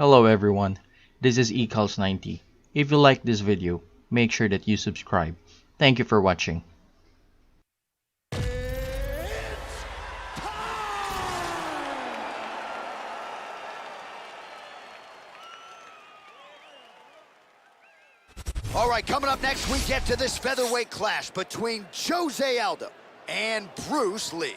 Hello everyone, this is eCals90. If you like this video, make sure that you subscribe. Thank you for watching. All right, coming up next, we get to this featherweight clash between Jose Aldo and Bruce Lee.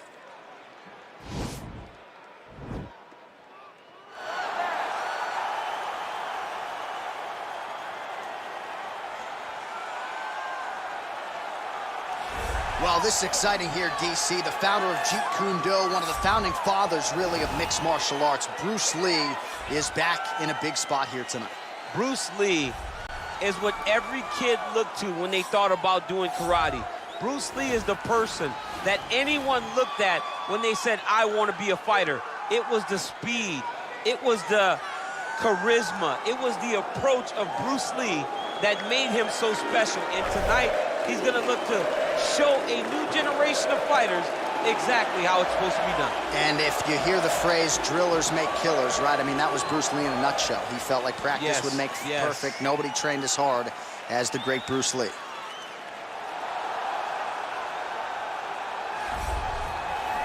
Well, this is exciting here, DC. The founder of Jeet Kune Do, one of the founding fathers, really, of mixed martial arts, Bruce Lee, is back in a big spot here tonight. Bruce Lee is what every kid looked to when they thought about doing karate. Bruce Lee is the person that anyone looked at when they said, I want to be a fighter. It was the speed. It was the charisma. It was the approach of Bruce Lee that made him so special. And tonight, he's going to look to show a new generation of fighters exactly how it's supposed to be done. And if you hear the phrase, drillers make killers, right? I mean, that was Bruce Lee in a nutshell. He felt like practice would make perfect. Nobody trained as hard as the great Bruce Lee.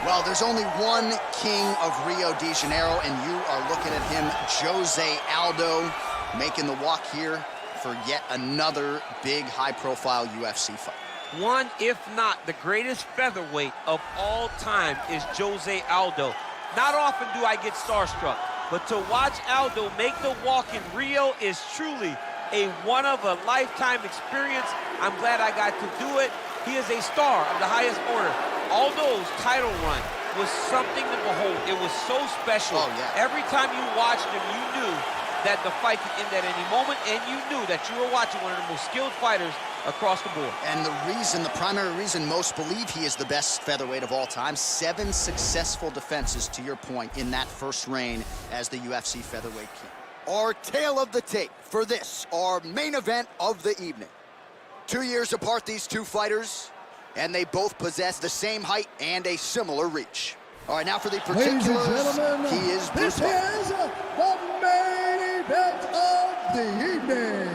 Well, there's only one king of Rio de Janeiro, and you are looking at him, Jose Aldo, making the walk here for yet another big, high-profile UFC fight. One, if not the greatest featherweight of all time, is Jose Aldo. Not often do I get starstruck, but to watch Aldo make the walk in Rio is truly a one-of-a-lifetime experience. I'm glad I got to do it. He is a star of the highest order. Aldo's title run was something to behold. It was so special. Oh, yeah. Every time you watched him, you knew that the fight could end at any moment, and you knew that you were watching one of the most skilled fighters across the board. And the primary reason most believe he is the best featherweight of all time, 7 successful defenses, to your point, in that first reign as the UFC featherweight king. Our tale of the tape for this, our main event of the evening. 2 years apart, these two fighters, and they both possess the same height and a similar reach. All right, now for the particulars, Ladies and gentlemen, he is Bruce Lee. This is the main event of the evening.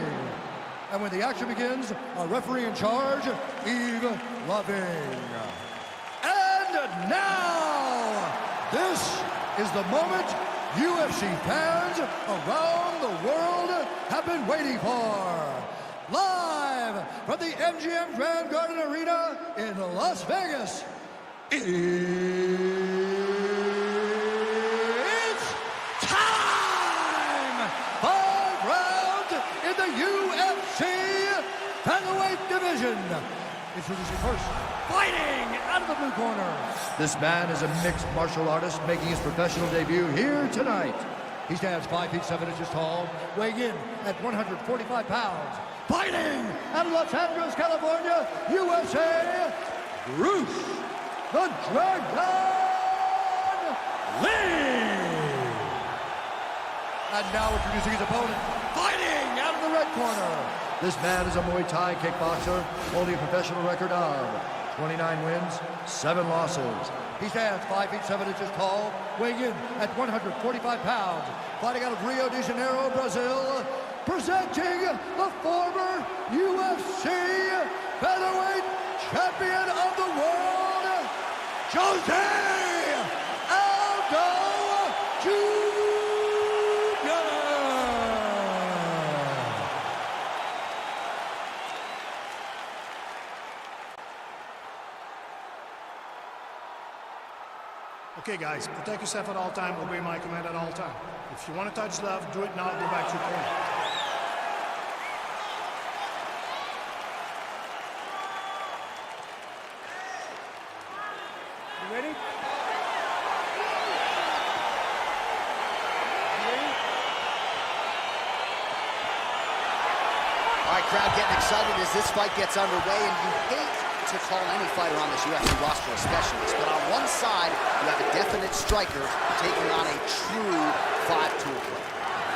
And when the action begins, our referee in charge, Yves Loving. And now, this is the moment UFC fans around the world have been waiting for. Live from the MGM Grand Garden Arena in Las Vegas, it's time! 5 rounds in the UFC featherweight division. Introducing first, fighting out of the blue corner. This man is a mixed martial artist making his professional debut here tonight. He stands 5 feet 7 inches tall, weighing in at 145 pounds. Fighting out of Los Angeles, California, USA, Bruce the Dragon Lee. And now introducing his opponent, fighting out of the red corner. This man is a Muay Thai kickboxer, holding a professional record of 29 wins, 7 losses. He stands 5 feet 7 inches tall, weighing in at 145 pounds. Fighting out of Rio de Janeiro, Brazil, presenting the former UFC featherweight champion of the world, Jose Aldo Jr. Okay, guys, protect yourself at all time, obey my command at all time. If you want to touch love, do it now, go back to your corner. You ready? You ready? All right, crowd getting excited as this fight gets underway, and you hate to call any fighter on this UFC roster a specialist, but on one side, you have a definite striker taking on a true 5-tool player.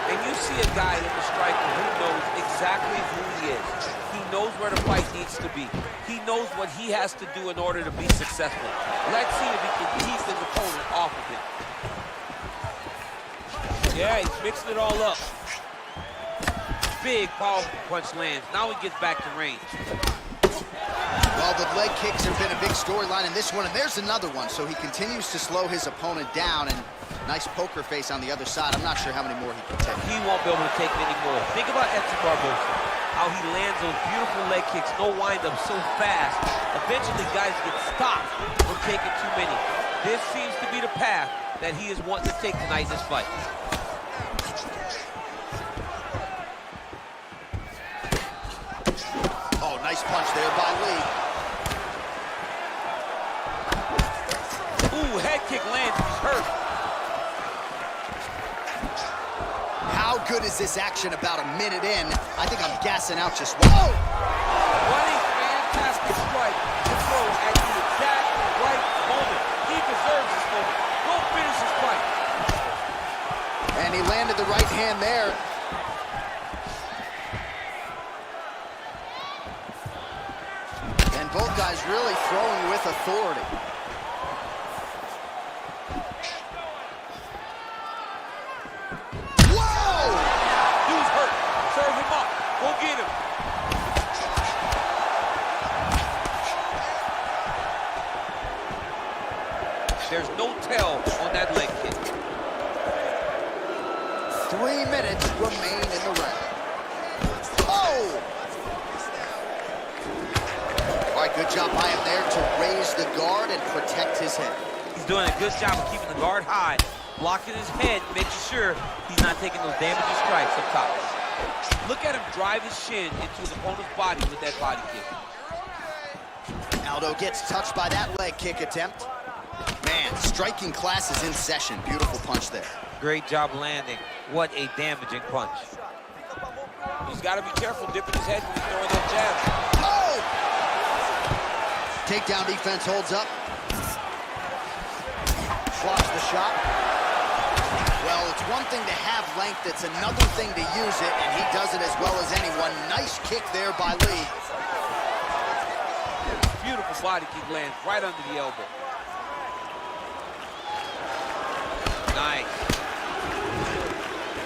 And you see a guy in the striker who knows exactly who he is. He knows where the fight needs to be. He knows what he has to do in order to be successful. Let's see if he can keep his opponent off of him. Yeah, he's mixing it all up. Big, powerful punch lands. Now he gets back to range. Well, the leg kicks have been a big storyline in this one, and there's another one. So he continues to slow his opponent down, and nice poker face on the other side. I'm not sure how many more he can take. He won't be able to take many more. Think about Edson Barboza, how he lands those beautiful leg kicks, no wind-up so fast. Eventually, guys get stopped from taking too many. This seems to be the path that he is wanting to take tonight in this fight. Oh, nice punch there by Lee. Ooh, head kick lands, he's hurt. How good is this action about a minute in? I think I'm gassing out just... Whoa! What a fantastic strike to throw at the exact right moment. He deserves this moment. Go finish his fight. And he landed the right hand there. And both guys really throwing with authority. Whoa! Dude's hurt. Serve him up. Go get him. There's no tell on that leg kick. 3 minutes remain in the round. Oh! All right, good job by him there to raise the guard and protect his head. He's doing a good job of keeping the guard high, blocking his head, making sure he's not taking those damaging strikes up top. Look at him drive his shin into his opponent's body with that body kick. Aldo gets touched by that leg kick attempt. Man, striking class is in session. Beautiful punch there. Great job landing. What a damaging punch. He's got to be careful dipping his head when he's throwing that jab. Oh! Takedown defense holds up. Blocks the shot. Well, it's one thing to have length, it's another thing to use it, and he does it as well as anyone. Nice kick there by Lee. Beautiful body kick lands right under the elbow. Nice.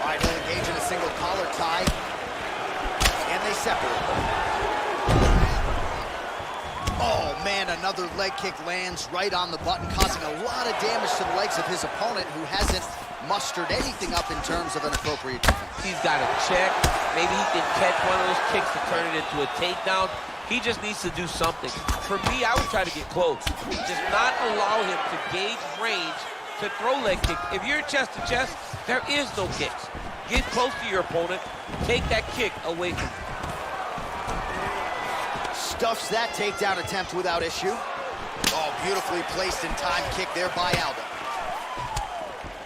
All right, he'll engage in a single collar tie. And they separate. Oh, man, another leg kick lands right on the button, causing a lot of damage to the legs of his opponent, who hasn't mustered anything up in terms of an appropriate defense. He's got to check. Maybe he can catch one of those kicks to turn it into a takedown. He just needs to do something. For me, I would try to get close. Just not allow him to gauge range to throw leg kicks. If you're chest to chest, there is no kicks. Get close to your opponent. Take that kick away from him. Stuffs that takedown attempt without issue. Oh, beautifully placed in time kick there by Aldo.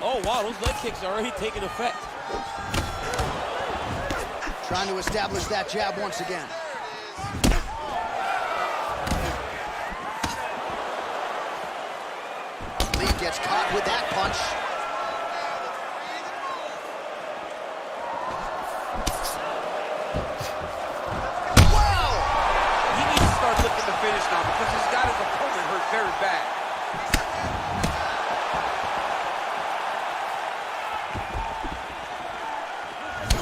Oh, wow, those leg kicks are already taking effect. Trying to establish that jab once again. Lee gets caught with that punch. Wow! He needs to start looking to finish now because he's got his opponent hurt very bad.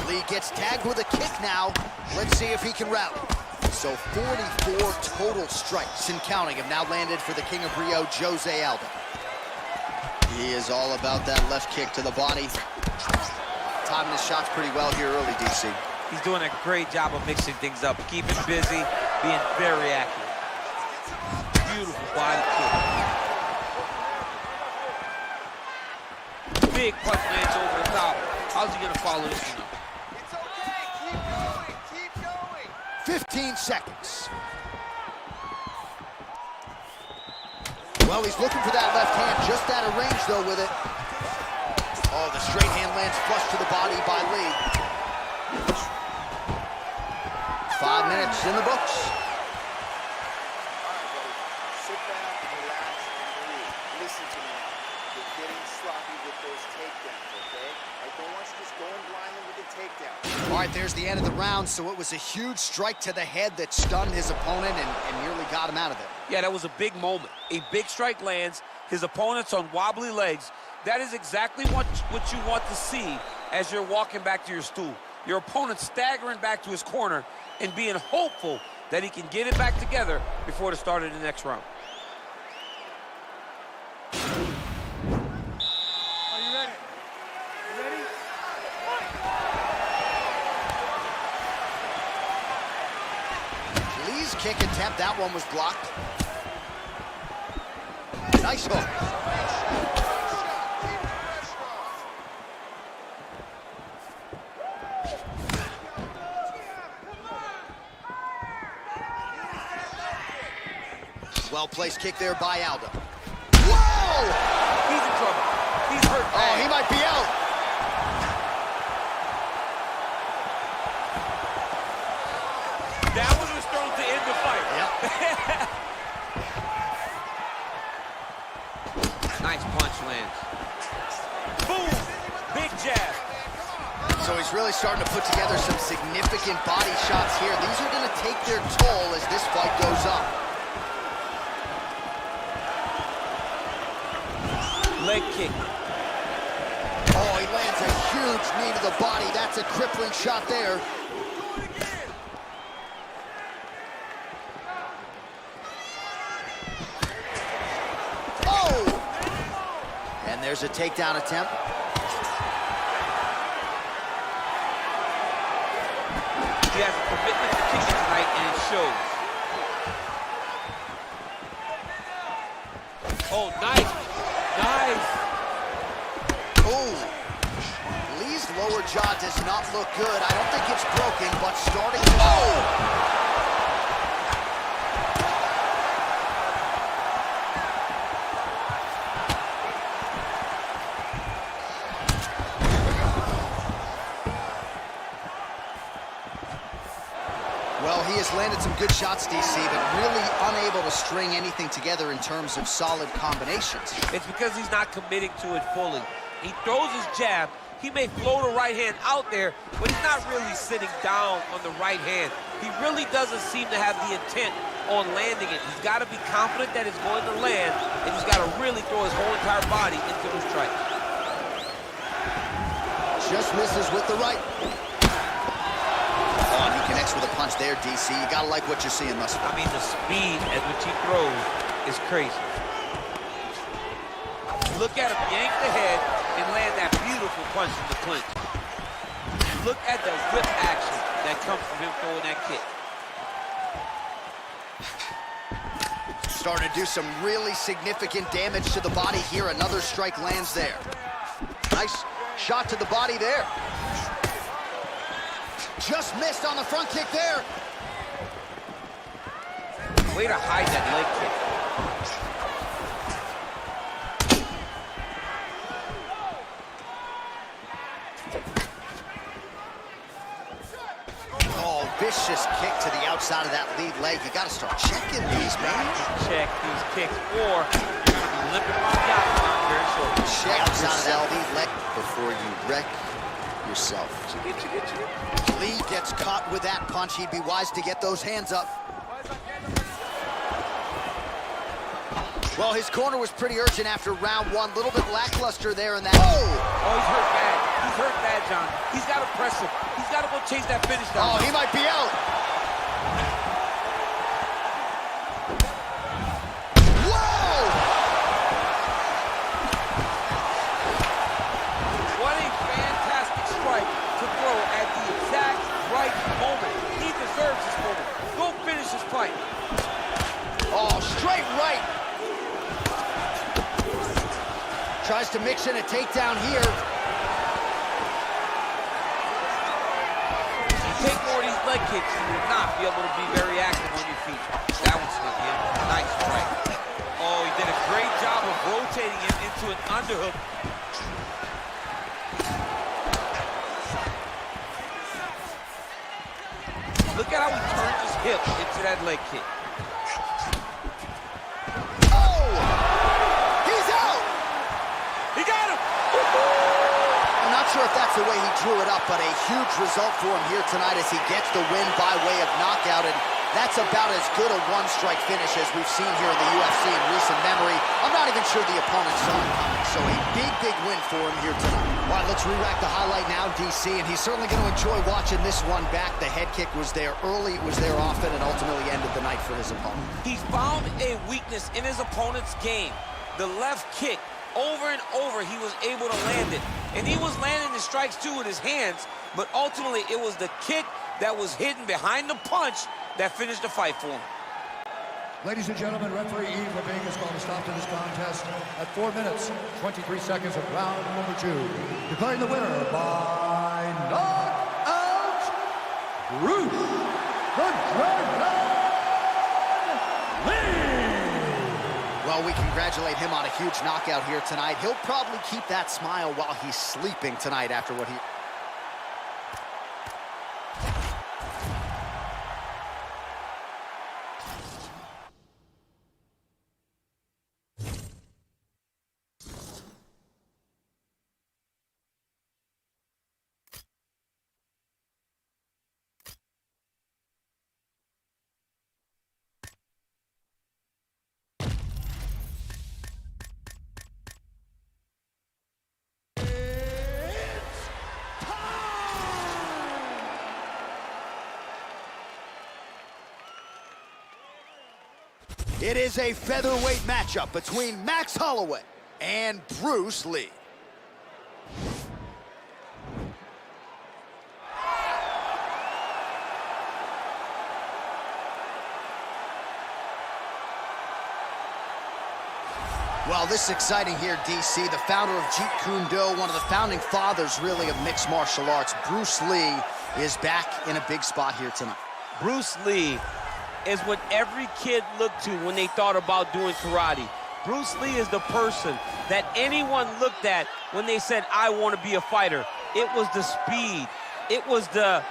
Lee gets tagged with a kick now. Let's see if he can rally. So 44 total strikes and counting have now landed for the King of Rio, Jose Aldo. He is all about that left kick to the body. Timing his shots pretty well here early, DC. He's doing a great job of mixing things up, keeping busy, being very accurate. Beautiful body kick. Big punch lands over the top. How's he gonna follow this one up? 15 seconds. Well, he's looking for that left hand, just out of range, though, with it. Oh, the straight hand lands flush to the body by Lee. 5 minutes in the books. Sit back, relax, and breathe. Listen to me now. You're getting sloppy with those takedowns, okay? I don't want you just going blindly with the takedown. All right, there's the end of the round, so it was a huge strike to the head that stunned his opponent and nearly got him out of it. Yeah, that was a big moment. A big strike lands, his opponent's on wobbly legs. That is exactly what you want to see as you're walking back to your stool. Your opponent staggering back to his corner and being hopeful that he can get it back together before the start of the next round. Are you ready? You ready? Lee's kick attempt, that one was blocked. Nice hook. Well-placed kick there by Aldo. Whoa! He's in trouble. He's hurt bad. Oh, he might be out. That one was thrown to end the fight. Yep. Nice punch lands. Boom! Big jab. So he's really starting to put together some significant body shots here. These are going to take their toll as this fight goes on. Leg kick. Oh, he lands a huge knee to the body. That's a crippling shot there. Oh! And there's a takedown attempt. He has a commitment to kicking tonight, and it shows. Oh, nice. Nice. Oh, Lee's lower jaw does not look good. I don't think it's broken, but starting to... Oh! Well, he has landed some good shots, DC, but really unable to string anything together in terms of solid combinations. It's because he's not committing to it fully. He throws his jab. He may float a right hand out there, but he's not really sitting down on the right hand. He really doesn't seem to have the intent on landing it. He's got to be confident that it's going to land, and he's got to really throw his whole entire body into the strike. Just misses with the right. Oh, and he connects with a punch there, DC. You gotta like what you're seeing thus far. I mean, the speed at which he throws is crazy. Look at him yank the head and land that beautiful punch from the clinch. Look at the whip action that comes from him throwing that kick. Starting to do some really significant damage to the body here. Another strike lands there. Nice shot to the body there. Just missed on the front kick there. Way to hide that leg kick. Oh, vicious kick to the outside of that lead leg. You got to start checking these, man. Check these kicks, or you're going to be limping around the octagon very shortly. Check outside of that lead leg before you wreck yourself. Lee gets caught with that punch. He'd be wise to get those hands up. Well, his corner was pretty urgent after round one. A little bit lackluster there in that. Oh! Oh, he's hurt bad. He's hurt bad, John. He's got to press him. He's got to go chase that finish down. Oh, he might be out. Whoa! What a fantastic strike to throw at the exact right moment. He deserves this moment. Go finish this fight. Oh, straight right. Tries to mix in a takedown here. If you take more of these leg kicks, you will not be able to be very active on your feet. That one snuck in. Nice strike. Oh, he did a great job of rotating him into an underhook. Look at how he turns his hip into that leg kick. Oh! He's out! He got him! I'm not sure if that's the way he drew it up, but a huge result for him here tonight as he gets the win by way of knockout. And That's about as good a one-strike finish as we've seen here in the UFC in recent memory. I'm not even sure the opponent saw it coming, so a big, big win for him here tonight. All right, let's re-rack the highlight now, DC, and he's certainly going to enjoy watching this one back. The head kick was there early, it was there often, and ultimately ended the night for his opponent. He found a weakness in his opponent's game. The left kick, over and over, he was able to land it. And he was landing the strikes, too, with his hands, but ultimately it was the kick that was hidden behind the punch that finished the fight for him. Ladies and gentlemen, referee Yves Leving has called a stop to this contest at 4 minutes, 23 seconds of round number 2. Declaring the winner by knockout, Bruce the Dragon Lee! Well, we congratulate him on a huge knockout here tonight. He'll probably keep that smile while he's sleeping tonight after what he... It is a featherweight matchup between Max Holloway and Bruce Lee. Well, this is exciting here, DC. The founder of Jeet Kune Do, one of the founding fathers, really, of mixed martial arts. Bruce Lee is back in a big spot here tonight. Bruce Lee is what every kid looked to when they thought about doing karate. Bruce Lee is the person that anyone looked at when they said, I want to be a fighter. It was the speed, it was the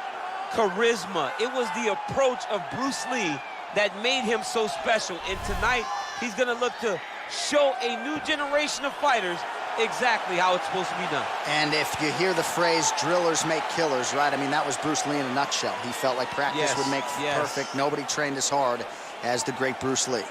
charisma, it was the approach of Bruce Lee that made him so special. And tonight, he's gonna look to show a new generation of fighters exactly how it's supposed to be done. And if you hear the phrase, drillers make killers, right? I mean, that was Bruce Lee in a nutshell. He felt like practice would make perfect. Nobody trained as hard as the great Bruce Lee.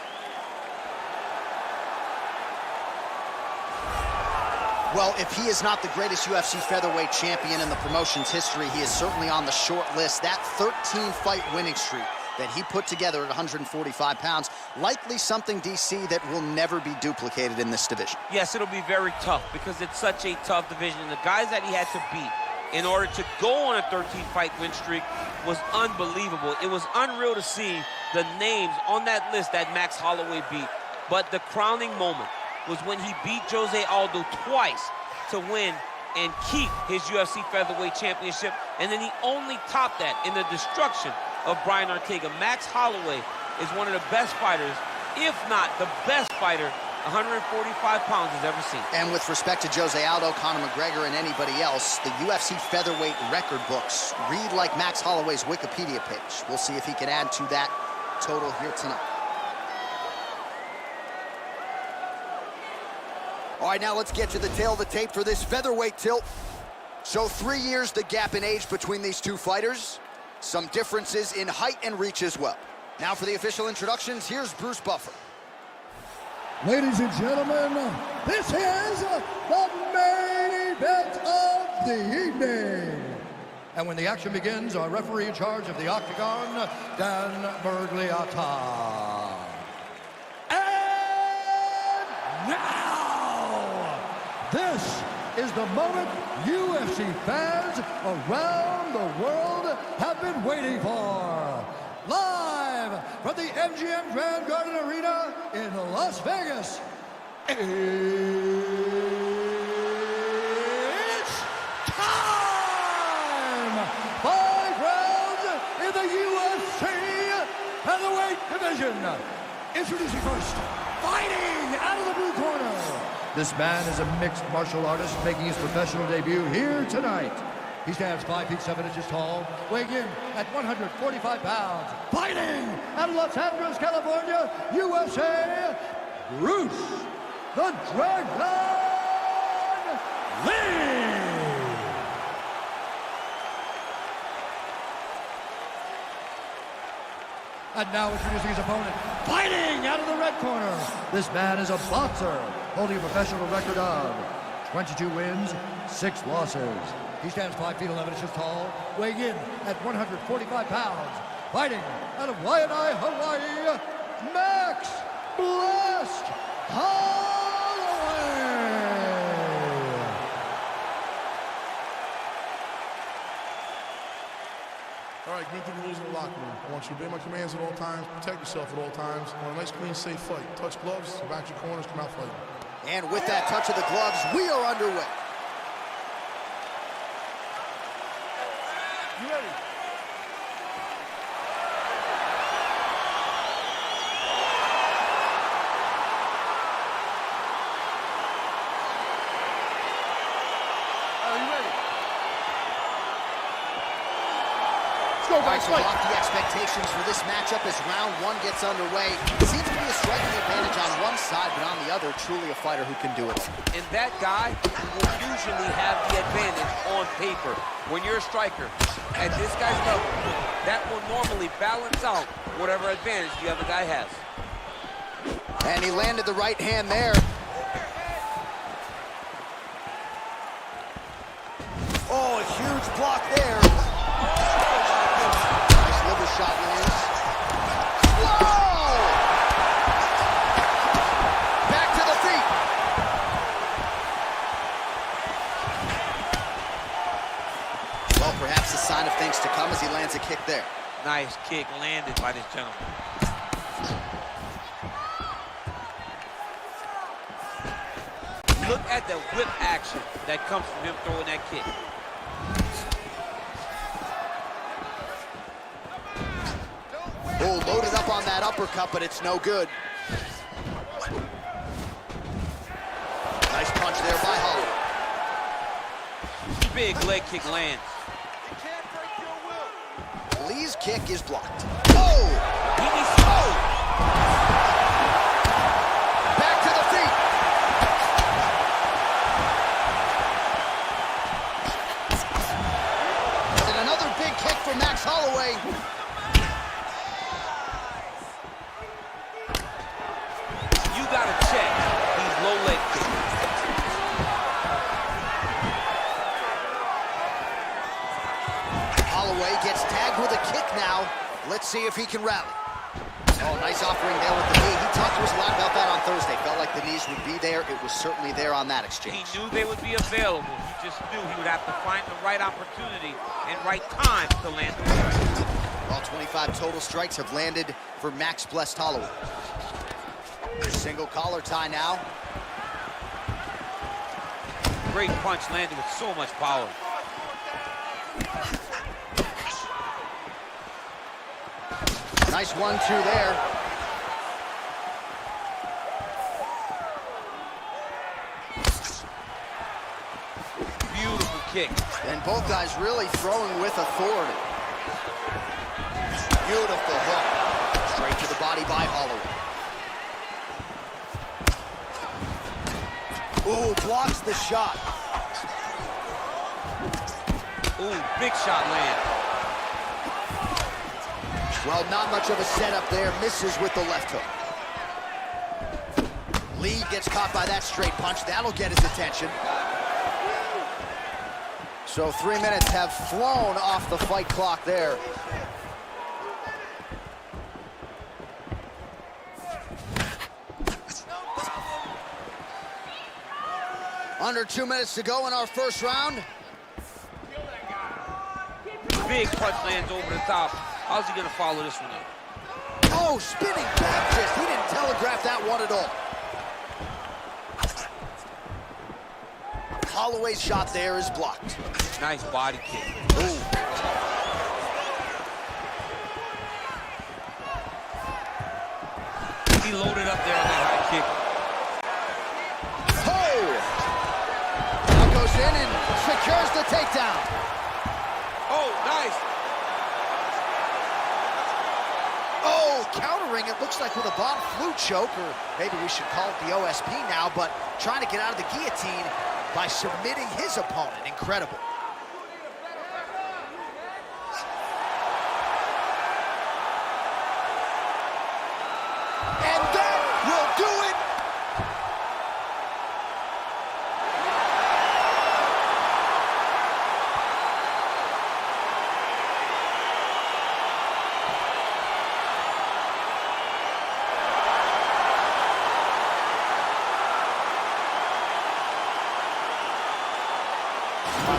Well, if he is not the greatest UFC featherweight champion in the promotion's history, he is certainly on the short list. That 13-fight winning streak that he put together at 145 pounds, likely something, DC, that will never be duplicated in this division. Yes, it'll be very tough because it's such a tough division. And the guys that he had to beat in order to go on a 13-fight win streak was unbelievable. It was unreal to see the names on that list that Max Holloway beat. But the crowning moment was when he beat Jose Aldo twice to win and keep his UFC featherweight championship. And then he only topped that in the destruction of Brian Ortega. Max Holloway is one of the best fighters, if not the best fighter, 145 pounds has ever seen. And with respect to Jose Aldo, Conor McGregor, and anybody else, the UFC featherweight record books read like Max Holloway's Wikipedia page. We'll see if he can add to that total here tonight. All right, now let's get to the tail of the tape for this featherweight tilt. So 3 years the gap in age between these two fighters. Some differences in height and reach as well. Now for the official introductions, here's Bruce Buffer. Ladies and gentlemen, this is the main event of the evening. And when the action begins, our referee in charge of the Octagon, Dan Bergliata. And now, this is the moment UFC fans around the world have been waiting for. Live from the MGM Grand Garden Arena in Las Vegas, it's time! 5 rounds in the UFC featherweight division. Introducing first, fighting out of the blue corner. This man is a mixed martial artist making his professional debut here tonight. He stands 5 feet 7 inches tall, weighing in at 145 pounds. Fighting out of Los Angeles, California, USA, Bruce the Dragon Lee! And now introducing his opponent, fighting out of the red corner. This man is a boxer, holding a professional record of 22 wins, 6 losses. He stands 5 feet 11 inches tall, weighing in at 145 pounds. Fighting out of Waianae, Hawaii, Max Blessed Holloway. All right, get through the rules in the locker room. I want you to obey my commands at all times, protect yourself at all times. I want a nice, clean, safe fight. Touch gloves, back your corners, come out fighting. And with that touch of the gloves, we are underway. You ready? Are you ready? All right, so lofty expectations for this matchup as round 1 gets underway. Seems to be a striking advantage on one side, but on the other, truly a fighter who can do it. And that guy will usually have the advantage on paper. When you're a striker at this guy's level, that will normally balance out whatever advantage the other guy has. And he landed the right hand there. Oh, a huge block there. Nice liver shot lands. Whoa! Back to the feet. Well, perhaps a sign of things to come as he lands a kick there. Nice kick landed by this gentleman. Look at the whip action that comes from him throwing that kick. Oh, loaded up on that uppercut, but it's no good. Nice punch there by Holloway. Big leg kick lands. Lee's kick is blocked. Oh! He needs Back to the feet. And another big kick for Max Holloway. You gotta check these low leg kicks. Holloway gets tagged with a kick now. Let's see if he can rally. Oh, nice offering there with the knee. He talked to us a lot about that on Thursday. Felt like the knees would be there. It was certainly there on that exchange. He knew they would be available. He just knew he would have to find the right opportunity and right time to land the strike. All 25 total strikes have landed for Max Blessed Holloway. Single collar tie now. Great punch landed with so much power. Nice 1-2 there. Beautiful kick. And both guys really throwing with authority. Beautiful hook. Straight to the body by Holloway. Ooh, blocks the shot. Ooh, big shot land. Well, not much of a setup there. Misses with the left hook. Lee gets caught by that straight punch. That'll get his attention. So 3 minutes have flown off the fight clock there. Under 2 minutes to go in our first round. Big punch lands over the top. How's he gonna follow this one up? Oh, spinning back fist. He didn't telegraph that one at all. Holloway's shot there is blocked. Nice body kick. Ooh. He loaded up there on that high kick. Oh! Now goes in and secures the takedown. Oh, nice. Oh, countering, it looks like with a bomb flu choke, or maybe we should call it the OSP now, but trying to get out of the guillotine by submitting his opponent. Incredible.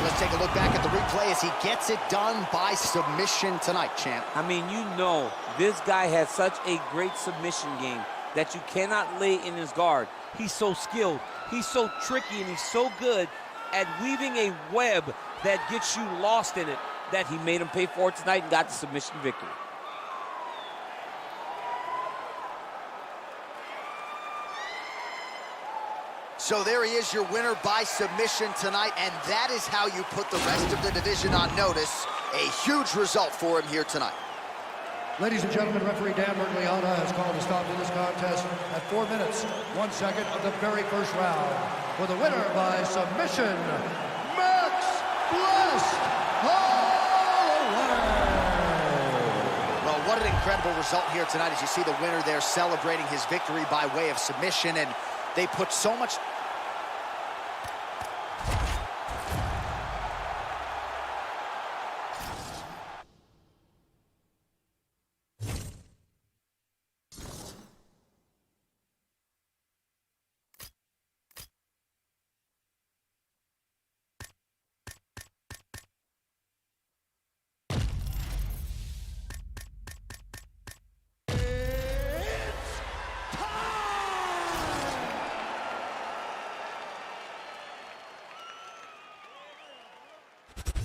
let's take a look back at the replay as he gets it done by submission tonight, champ. I mean, you know, this guy has such a great submission game that you cannot lay in his guard. He's so skilled, he's so tricky, and he's so good at weaving a web that gets you lost in it that he made him pay for it tonight and got the submission victory. So there he is, your winner by submission tonight, and that is how you put the rest of the division on notice. A huge result for him here tonight. Ladies and gentlemen, referee Dan Mergliana has called a stop to this contest at 4 minutes, 1 second of the very first round. For the winner by submission, Max Blessed Holloway. Well, what an incredible result here tonight as you see the winner there celebrating his victory by way of submission, and they put so much...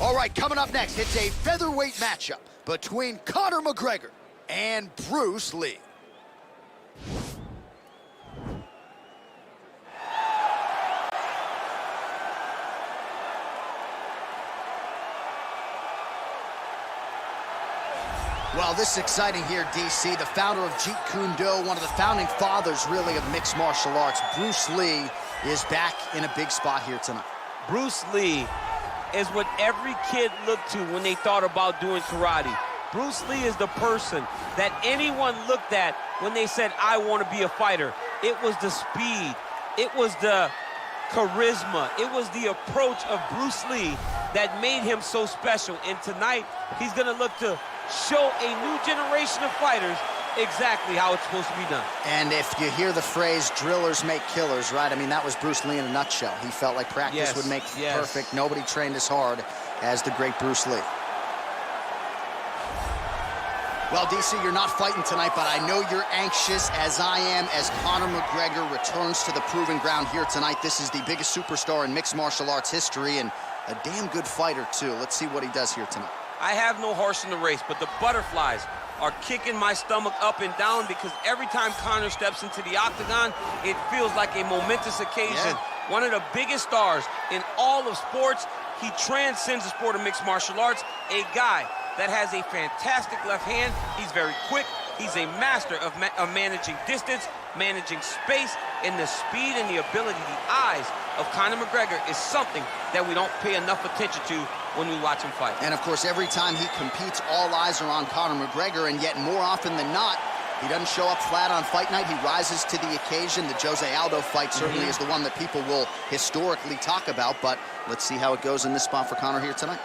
All right, coming up next, it's a featherweight matchup between Conor McGregor and Bruce Lee. Well, this is exciting here, DC. The founder of Jeet Kune Do, one of the founding fathers, really, of mixed martial arts, Bruce Lee, is back in a big spot here tonight. Bruce Lee is what every kid looked to when they thought about doing karate. Bruce Lee is the person that anyone looked at when they said, I want to be a fighter. It was the speed, it was the charisma, it was the approach of Bruce Lee that made him so special. And tonight, he's gonna look to show a new generation of fighters exactly how it's supposed to be done. And if you hear the phrase, drillers make killers, right? I mean, that was Bruce Lee in a nutshell. He felt like practice would make perfect. Nobody trained as hard as the great Bruce Lee. Well, DC, you're not fighting tonight, but I know you're anxious, as I am, as Conor McGregor returns to the proving ground here tonight. This is the biggest superstar in mixed martial arts history, and a damn good fighter, too. Let's see what he does here tonight. I have no horse in the race, but the butterflies are kicking my stomach up and down because every time Conor steps into the octagon, it feels like a momentous occasion. Yeah. One of the biggest stars in all of sports. He transcends the sport of mixed martial arts. A guy that has a fantastic left hand. He's very quick. He's a master of managing distance, managing space, and the speed and the ability, the eyes of Conor McGregor is something that we don't pay enough attention to when we watch him fight. And of course, every time he competes, all eyes are on Conor McGregor, and yet more often than not, he doesn't show up flat on fight night. He rises to the occasion. The Jose Aldo fight certainly is the one that people will historically talk about, but let's see how it goes in this spot for Conor here tonight.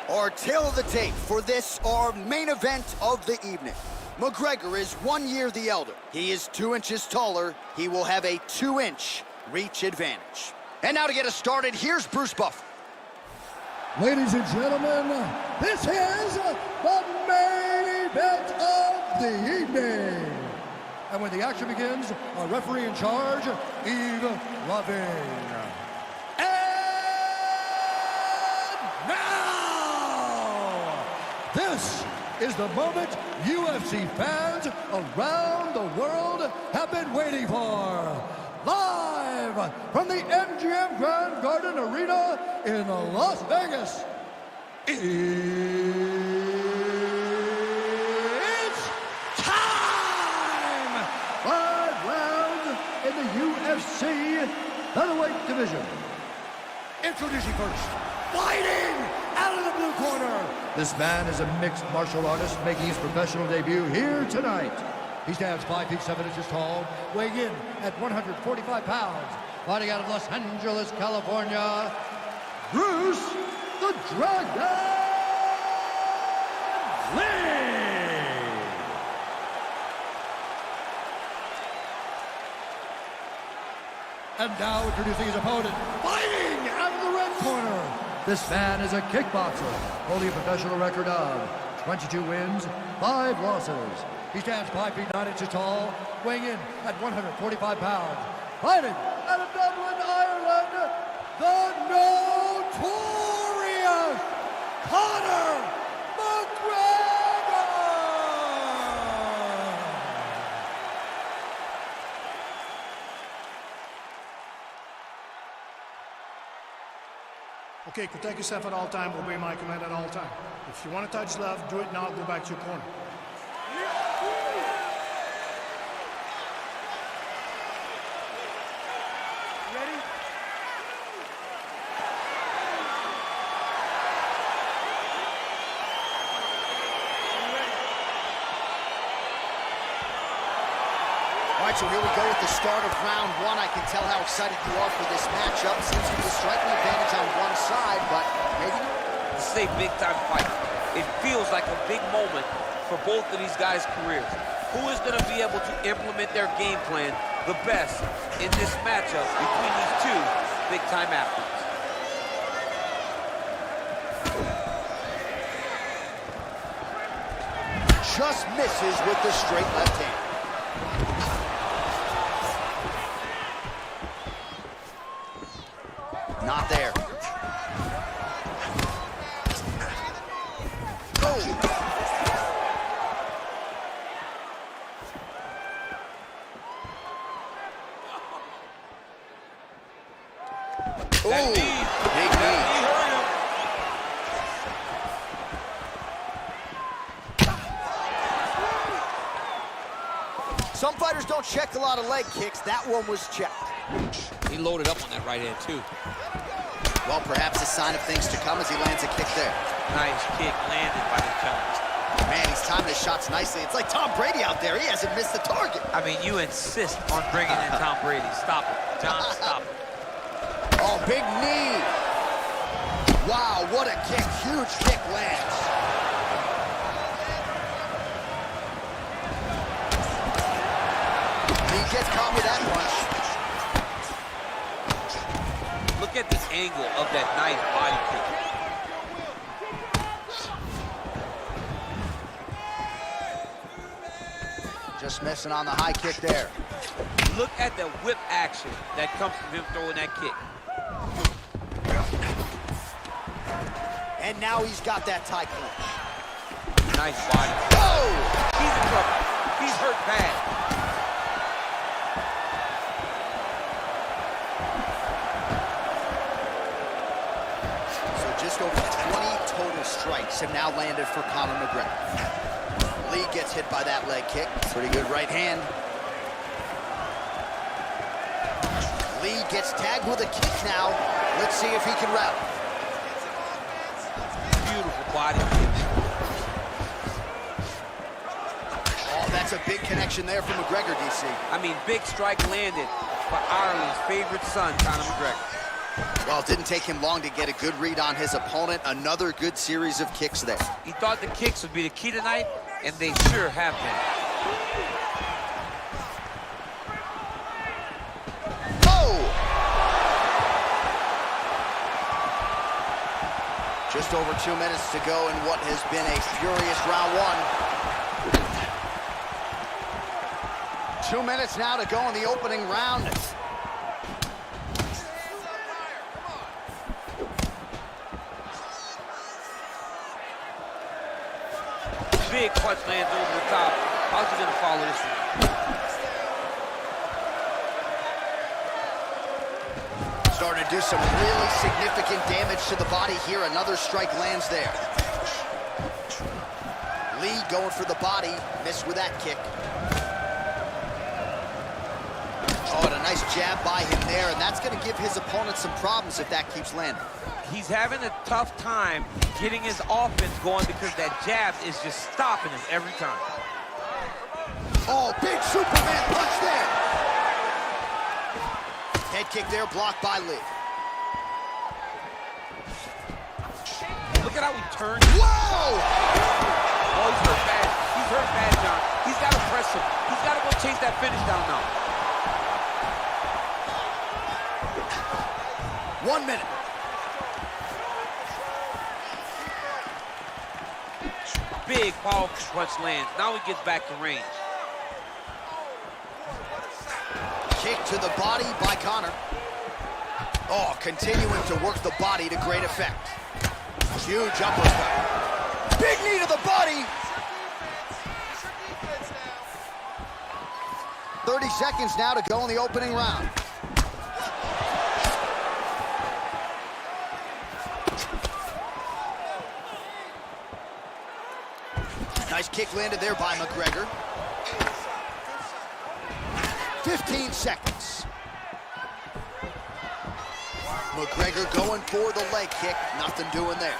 Our tale of the tape for this, our main event of the evening. McGregor is 1 year the elder. He is 2 inches taller. He will have a 2-inch reach advantage. And now to get us started, here's Bruce Buffer. Ladies and gentlemen, this is the main event of the evening. And when the action begins, our referee in charge, Yves Lavigne. This is the moment UFC fans around the world have been waiting for. Live from the MGM Grand Garden Arena in Las Vegas, it's time! 5 rounds in the UFC featherweight division. Introducing first, fighting out of the blue corner. This man is a mixed martial artist making his professional debut here tonight. He stands 5 feet 7 inches tall, weighing in at 145 pounds. Fighting out of Los Angeles, California, Bruce the Dragon Lee. And now introducing his opponent, fighting out of the red corner. This man is a kickboxer, holding a professional record of 22 wins, 5 losses. He stands 5 feet 9 inches tall, weighing in at 145 pounds. Fighting out of Dublin, Ireland, the notorious Conor McGregor! Okay, protect yourself at all time, obey my command at all time. If you want to touch love, do it now, go back to your corner. Ready? All right, so here we go with the start of round 1. I can tell how excited you are for this matchup. Seems to be a striking advantage on one side, but maybe... This is a big-time fight. It feels like a big moment for both of these guys' careers. Who is going to be able to implement their game plan the best in this matchup between these two big-time athletes? Just misses with the straight left hand. Not there. That knee. Big knee. That knee hurt him. Some fighters don't check a lot of leg kicks. That one was checked. He loaded up on that right hand, too. Well, perhaps a sign of things to come as he lands a kick there. Nice kick landed by the challenge. Man, he's timing his shots nicely. It's like Tom Brady out there. He hasn't missed the target. I mean, you insist on bringing in Tom Brady. Stop it. John, stop it. Oh, big knee. Wow, what a kick. Huge kick lands. He gets caught with that punch. Look at the angle of that nice body kick. Just missing on the high kick there. Look at the whip action that comes from him throwing that kick. And now he's got that tie clinch. Nice body. Oh! He's in trouble. He's hurt bad. So just over 20 total strikes have now landed for Conor McGregor. Lee gets hit by that leg kick. Pretty good right hand. Lee gets tagged with a kick now. Let's see if he can rally. Beautiful body. Oh, that's a big connection there from McGregor, DC. I mean, big strike landed for Ireland's favorite son, Conor McGregor. Well, it didn't take him long to get a good read on his opponent. Another good series of kicks there. He thought the kicks would be the key tonight, and they sure have been. Just over 2 minutes to go in what has been a furious round 1. 2 minutes now to go in the opening round. Big punch lands over the top. How's he gonna follow this one? Starting to do some really significant damage to the body here. Another strike lands there. Lee going for the body. Missed with that kick. Oh, and a nice jab by him there. And that's going to give his opponent some problems if that keeps landing. He's having a tough time getting his offense going because that jab is just stopping him every time. Oh, big Superman punch there. Head kick there, blocked by Lee. Look at how he turned. Whoa! Oh, he's hurt bad. He's hurt bad, John. He's got to press him. He's got to go chase that finish down now. 1 minute. Big, powerful punch lands. Now he gets back to range. Kick to the body by Conor. Oh, continuing to work the body to great effect. Huge uppercut. Big knee to the body. 30 seconds now to go in the opening round. Nice kick landed there by McGregor. 15 seconds. McGregor going for the leg kick. Nothing doing there.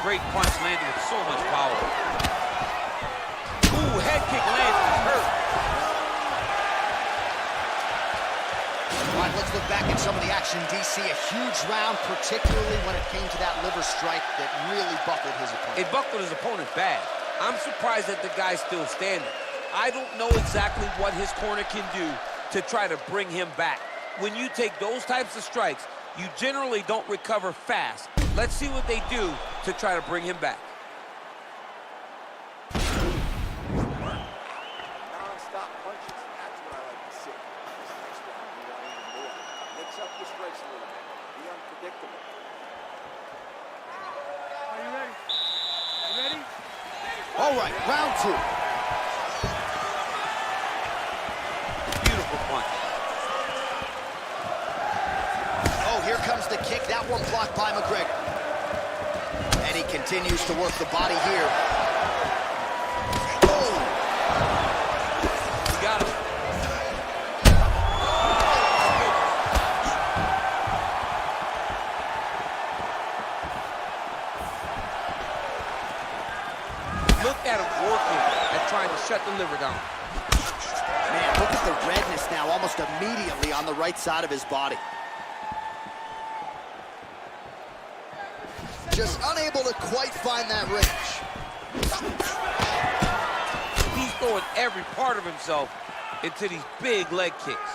Great punch landed with so much power. Ooh, head kick lands. Hurt. All right, let's look back at some of the action, DC. A huge round, particularly when it came to that liver strike that really buckled his opponent. It buckled his opponent bad. I'm surprised that the guy's still standing. I don't know exactly what his corner can do to try to bring him back. When you take those types of strikes, you generally don't recover fast. Let's see what they do to try to bring him back. Non-stop punches. That's what I like to see. This next round, you want even more. Mix up the strikes a little bit. Be unpredictable. Are you ready? You ready? All right, round 2. Beautiful punch. Oh, here comes the kick. That one blocked by McGregor. And he continues to work the body here. Oh! You got him. Look at him working at trying to shut the liver down. Man, look at the redness now almost immediately on the right side of his body. Just unable to quite find that range. He's throwing every part of himself into these big leg kicks.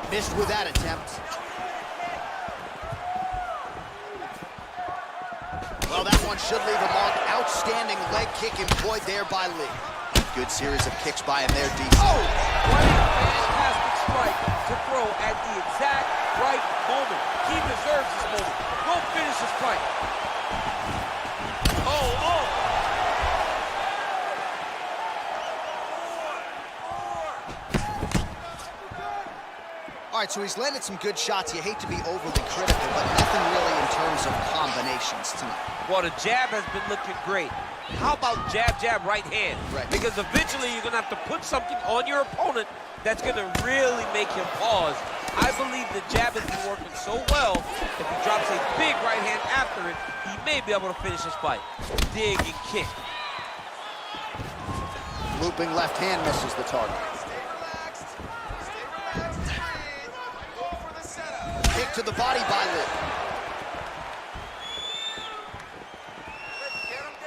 Missed with that attempt. Well, that one should leave a mark. Outstanding leg kick employed there by Lee. Good series of kicks by him there, DC. Oh! What a fantastic strike to throw at the exact right moment. He deserves this moment. Go finish this fight. Oh, oh! All right, so he's landed some good shots. You hate to be overly critical, but nothing really in terms of combinations tonight. Well, the jab has been looking great. How about jab, jab, right hand? Right. Because eventually you're going to have to put something on your opponent that's going to really make him pause. I believe the jab has been working so well, if he drops a big right hand after it, he may be able to finish his fight. Dig and kick. Looping left hand misses the target. Kick to the body by Lee.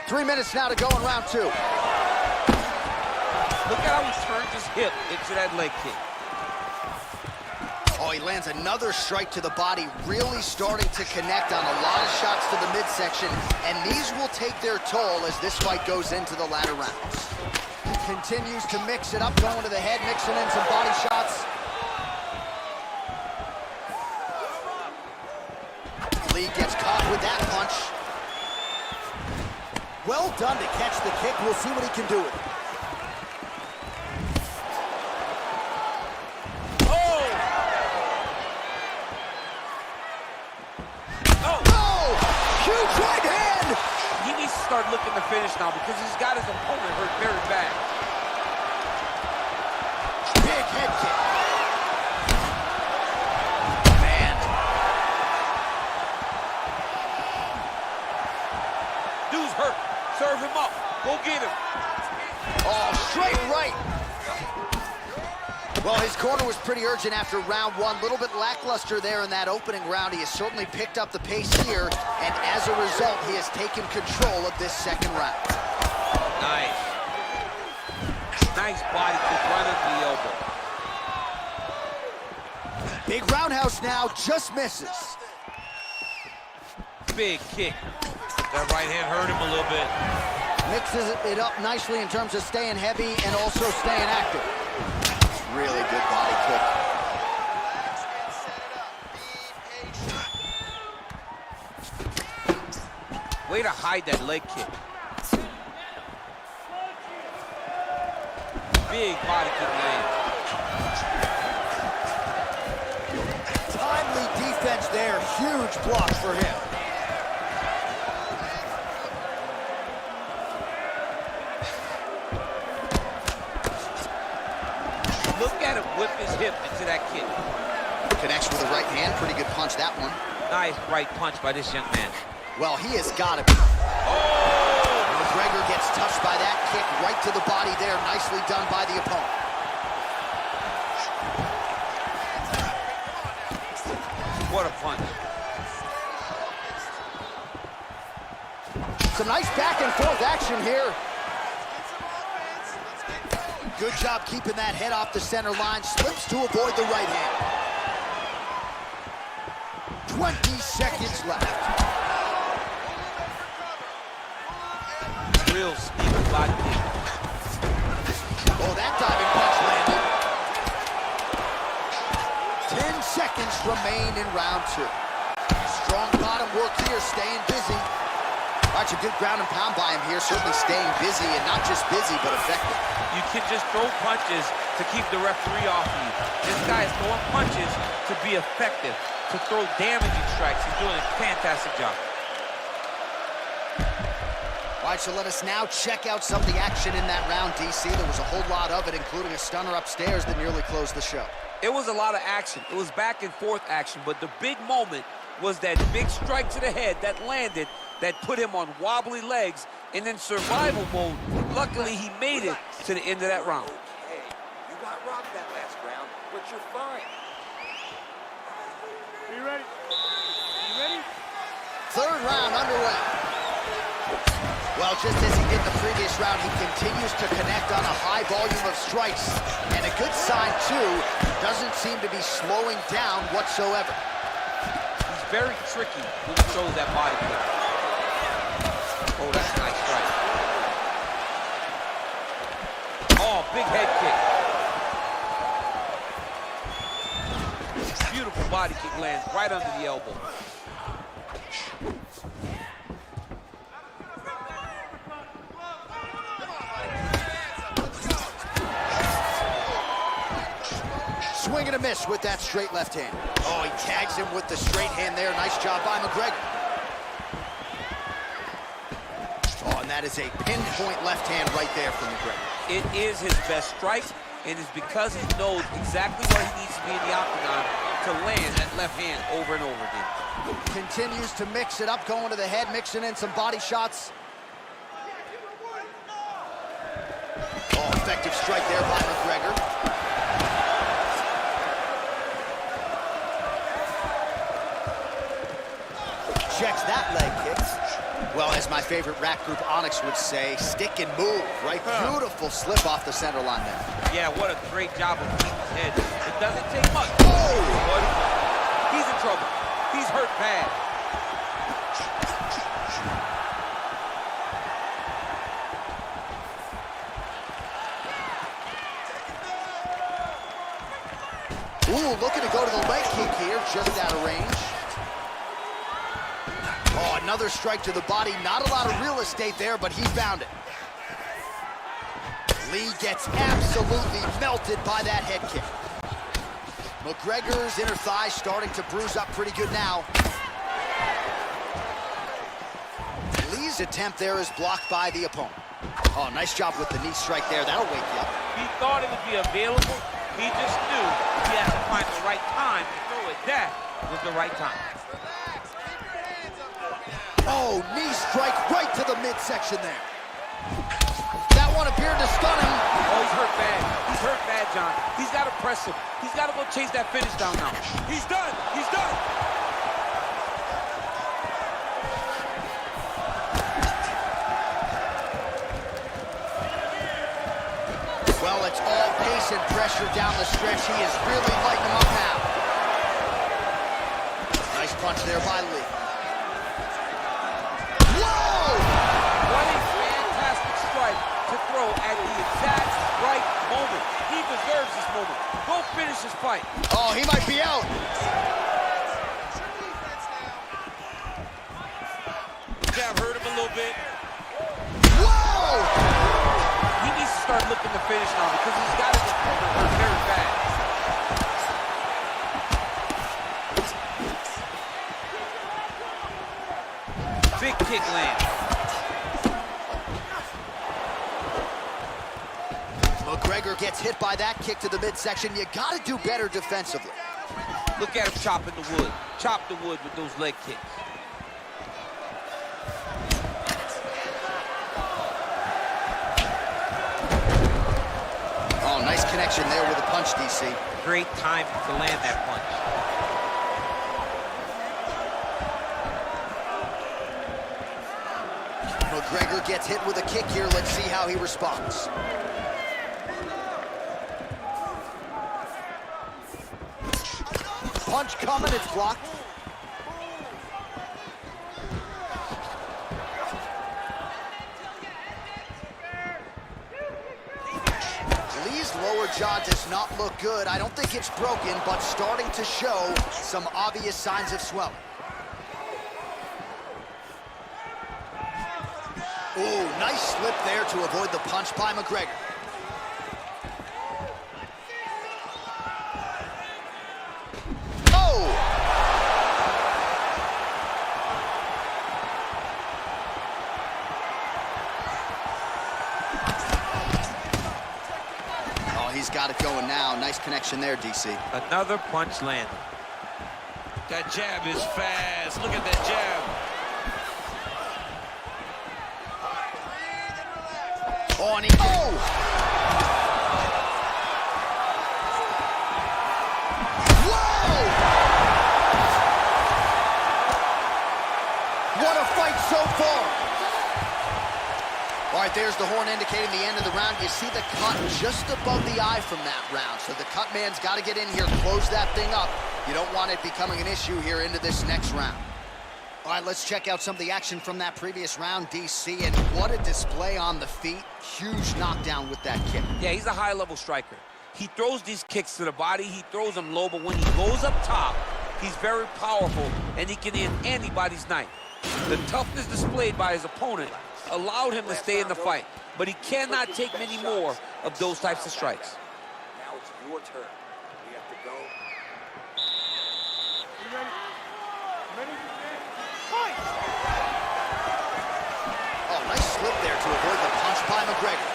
3 minutes now to go in round 2. Look at how he turns his hip into that leg kick. Oh, he lands another strike to the body, really starting to connect on a lot of shots to the midsection, and these will take their toll as this fight goes into the latter rounds. Continues to mix it up, going to the head, mixing in some body shots. Lee gets caught with that punch. Well done to catch the kick. We'll see what he can do with it. Start looking to finish now because he's got his opponent hurt very bad. Big head kick. Man. Dude's hurt. Serve him up. Go get him. Oh, straight right. Well, his corner was pretty urgent after round 1. A little bit lackluster there in that opening round. He has certainly picked up the pace here, and as a result, he has taken control of this second round. Nice. Nice body kick right under the elbow. Big roundhouse now, just misses. Big kick. That right hand hurt him a little bit. Mixes it up nicely in terms of staying heavy and also staying active. Really good body kick. Way to hide that leg kick. Big body kick land. Timely defense there, huge block for him. Look at him whip his hip into that kick. Connects with the right hand, pretty good punch that one. Nice right punch by this young man. Well, he has got to be. Oh! McGregor gets touched by that kick right to the body there. Nicely done by the opponent. What a punch. Some nice back and forth action here. Good job keeping that head off the center line. Slips to avoid the right hand. 20 seconds left. Real sneaky body kick. Oh, that diving punch landed. 10 seconds remain in round 2. Strong bottom work here, staying busy. Watch a good ground and pound by him here, certainly staying busy, and not just busy, but effective. You can just throw punches to keep the referee off of you. This guy is throwing punches to be effective, to throw damaging strikes. He's doing a fantastic job. All right, so let us now check out some of the action in that round, DC. There was a whole lot of it, including a stunner upstairs that nearly closed the show. It was a lot of action. It was back and forth action, but the big moment was that big strike to the head that landed, that put him on wobbly legs, and in survival mode, luckily he made it to the end of that round. Hey, you got rocked that last round, but you're fine. Are you ready? You ready? Third round underway. Well, just as he did the previous round, he continues to connect on a high volume of strikes. And a good sign, too, doesn't seem to be slowing down whatsoever. He's very tricky when he throws that body kick. Oh, that's a nice strike. Oh, big head kick. Beautiful body kick lands right under the elbow. Swing and a miss with that straight left hand. Oh, he tags him with the straight hand there. Nice job by McGregor. Oh, and that is a pinpoint left hand right there from McGregor. It is his best strike, and it's because he knows exactly where he needs to be in the octagon to land that left hand over and over again. Continues to mix it up, going to the head, mixing in some body shots. Oh, effective strike there by McGregor. Checks that leg kicks. Well, as my favorite rap group Onyx would say, stick and move, right? Beautiful slip off the center line there. Yeah, what a great job of keeping his head. It doesn't take much. Oh! He's in trouble. He's hurt bad. Ooh, looking to go to the leg kick here, just out of range. Oh, another strike to the body. Not a lot of real estate there, but he found it. Lee gets absolutely melted by that head kick. McGregor's inner thigh starting to bruise up pretty good now. Lee's attempt there is blocked by the opponent. Oh, nice job with the knee strike there. That'll wake you up. He thought it would be available. He just knew he had to find the right time to throw it. That was the right time. Oh, knee strike right to the midsection there. That one appeared to stun him. Oh, he's hurt bad. He's hurt bad, John. He's got to press him. He's got to go chase that finish down now. He's done. He's done. Well, it's all pace and pressure down the stretch. He is really lighting him up now. punch there by Lee. Whoa! What a fantastic strike to throw at the exact right moment. He deserves this moment. Go finish this fight. Oh, he might be out. Jab hurt him a little bit. Whoa! He needs to start looking to finish now because he's got his opponent hurt very bad. Big kick lands. McGregor gets hit by that kick to the midsection. You gotta do better defensively. Look at him chopping the wood. Chop the wood with those leg kicks. Oh, nice connection there with a punch, DC. Great time to land that punch. McGregor gets hit with a kick here. Let's see how he responds. Punch coming, it's blocked. Lee's lower jaw does not look good. I don't think it's broken, but starting to show some obvious signs of swelling. Ooh, nice slip there to avoid the punch by McGregor. Oh! Oh, he's got it going now. Nice connection there, DC. Another punch landed. That jab is fast. Look at that jab. Oh, and he... Oh! Whoa! What a fight so far! All right, there's the horn indicating the end of the round. You see the cut just above the eye from that round. So the cut man's got to get in here, close that thing up. You don't want it becoming an issue here into this next round. All right, let's check out some of the action from that previous round, DC, and what a display on the feet. Huge knockdown with that kick. Yeah, he's a high-level striker. He throws these kicks to the body, he throws them low, but when he goes up top, he's very powerful, and he can end anybody's night. The toughness displayed by his opponent allowed him to stay in the fight, but he cannot take many more of those types of strikes. Now it's your turn. We have to go. You ready? Ready? Fight! Oh, nice slip there to avoid the punch by McGregor.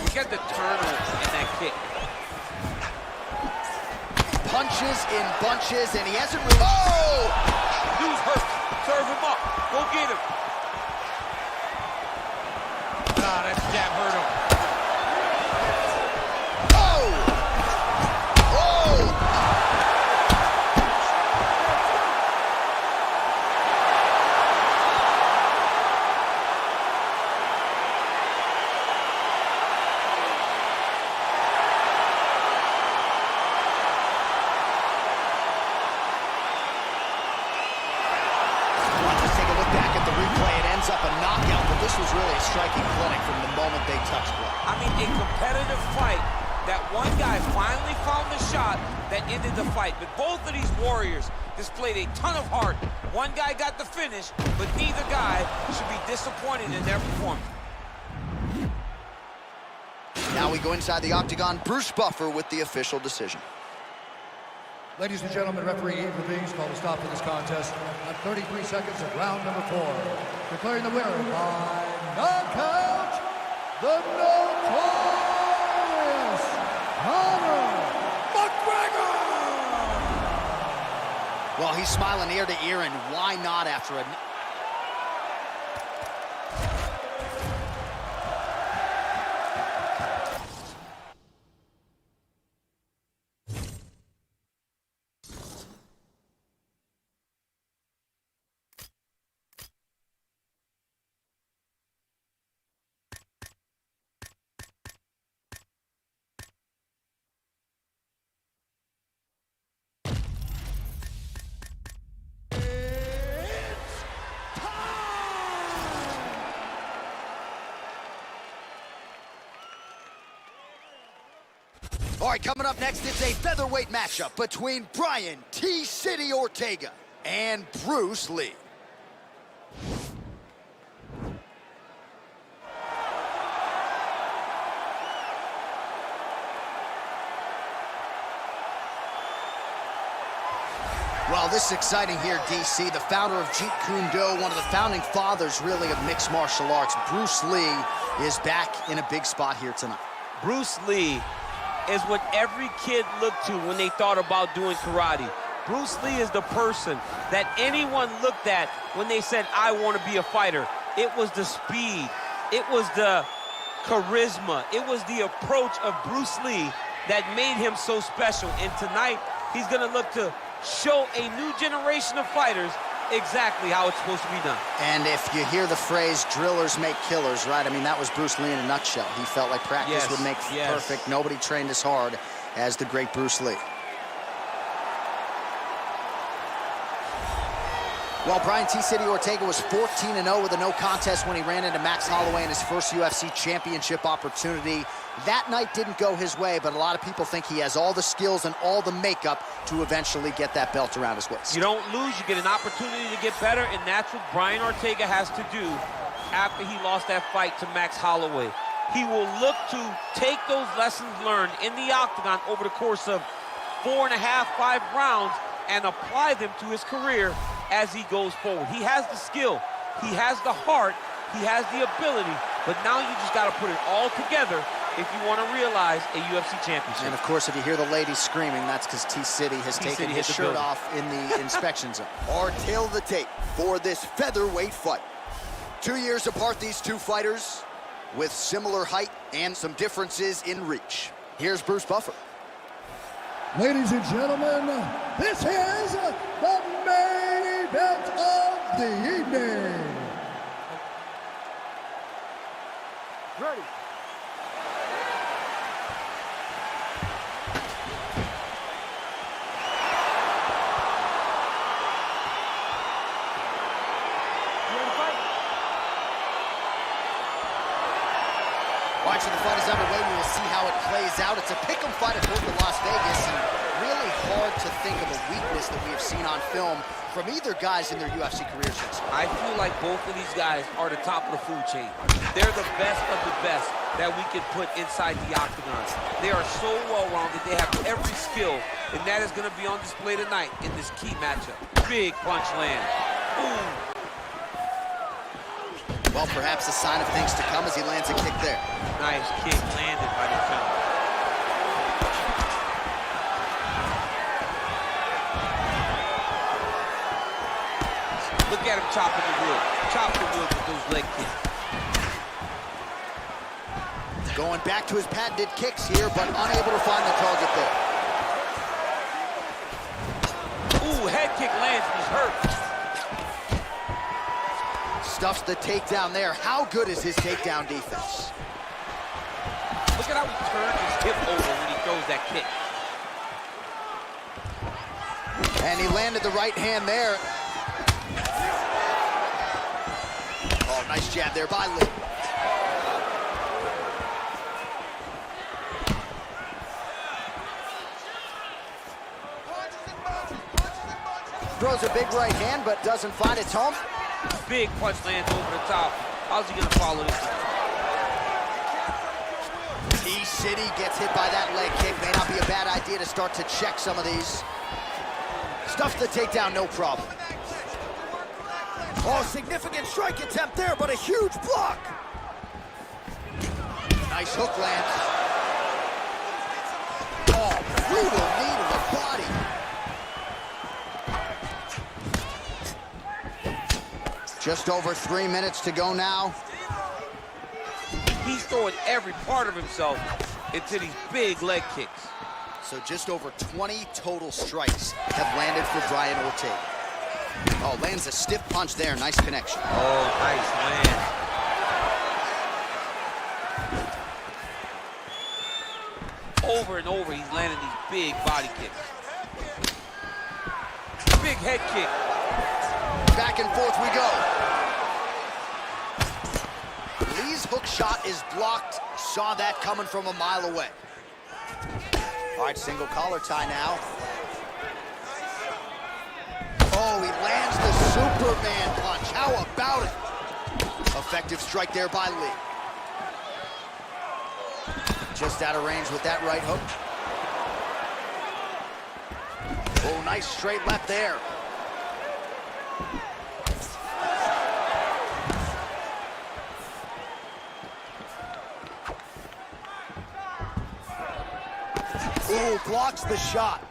Look at the turnover in that kick. Punches in bunches, and he hasn't really... Oh! Dude's hurt. Serve him up. Go get him. Ah, that jab hurt him. Oh! Oh! Let's take a look back at the replay. It ends up a knockout, but this was really a striking clinic from the moment they touched blood. I mean, a competitive fight. That one guy finally found the shot that ended the fight. But both of these warriors displayed a ton of heart. One guy got the finish, but neither guy should be disappointed in their performance. Now we go inside the octagon. Bruce Buffer with the official decision. Ladies and gentlemen, referee Eve Levine's called a stop to this contest at 33 seconds of round number 4. Declaring the winner by knockout, the notorious Conor McGregor! Well, he's smiling ear to ear, and why not after a... right, coming up next, it's a featherweight matchup between Brian T-City Ortega and Bruce Lee. Well, this is exciting here, DC. The founder of Jeet Kune Do, one of the founding fathers, really, of mixed martial arts, Bruce Lee, is back in a big spot here tonight. Bruce Lee is what every kid looked to when they thought about doing karate. Bruce Lee is the person that anyone looked at when they said, I want to be a fighter. It was the speed. It was the charisma. It was the approach of Bruce Lee that made him so special. And tonight, he's going to look to show a new generation of fighters exactly how it's supposed to be done. And if you hear the phrase, drillers make killers, right? I mean, that was Bruce Lee in a nutshell. He felt like practice would make perfect. Nobody trained as hard as the great Bruce Lee. Well, Brian T-City Ortega was 14-0 with a no contest when he ran into Max Holloway in his first UFC championship opportunity. That night didn't go his way, but a lot of people think he has all the skills and all the makeup to eventually get that belt around his waist. You don't lose, you get an opportunity to get better, and that's what Brian Ortega has to do after he lost that fight to Max Holloway. He will look to take those lessons learned in the octagon over the course of 4.5, 5 rounds and apply them to his career as he goes forward. He has the skill, he has the heart, he has the ability, but now you just got to put it all together if you want to realize a UFC championship. And of course, if you hear the ladies screaming, that's because T-City has taken his shirt off in the inspection zone. Our tail of the tape for this featherweight fight. 2 years apart, these two fighters with similar height and some differences in reach. Here's Bruce Buffer. Ladies and gentlemen, this is the main event of the evening. Ready. Watching the fight is underway, we will see how it plays out. It's a pick'em fight at home to Las Vegas, and really hard to think of a weakness that we have seen on film from either guys in their UFC careers. I feel like both of these guys are the top of the food chain. They're the best of the best that we can put inside the octagon. They are so well-rounded, they have every skill, and that is going to be on display tonight in this key matchup. Big punch land. Ooh. Well, perhaps a sign of things to come as he lands a kick there. Nice kick landed by the gentleman. Look at him chopping the wood. Chop the wood with those leg kicks. Going back to his patented kicks here, but unable to find the target there. Ooh, head kick lands and he's hurt. Stuffs the takedown there. How good is his takedown defense? Look at how he turns his hip over when he throws that kick. And he landed the right hand there. Oh, nice jab there by Lee. Throws a big right hand, but doesn't find its home. Big punch lands over the top. How's he gonna follow this? T-City gets hit by that leg kick. May not be a bad idea to start to check some of these. Stuffs the takedown, no problem. Oh, significant strike attempt there, but a huge block. Nice hook lands. Oh, brutal knee to the body. Just over 3 minutes to go now. He's throwing every part of himself into these big leg kicks. So just over 20 total strikes have landed for Brian Ortega. Oh, lands a stiff punch there. Nice connection. Oh, nice land. Over and over, he's landing these big body kicks. Big head kick. Back and forth we go. Lee's hook shot is blocked. Saw that coming from a mile away. All right, single collar tie now. Oh, he lands the Superman punch. How about it? Effective strike there by Lee. Just out of range with that right hook. Oh, nice straight left there. Ooh, blocks the shot.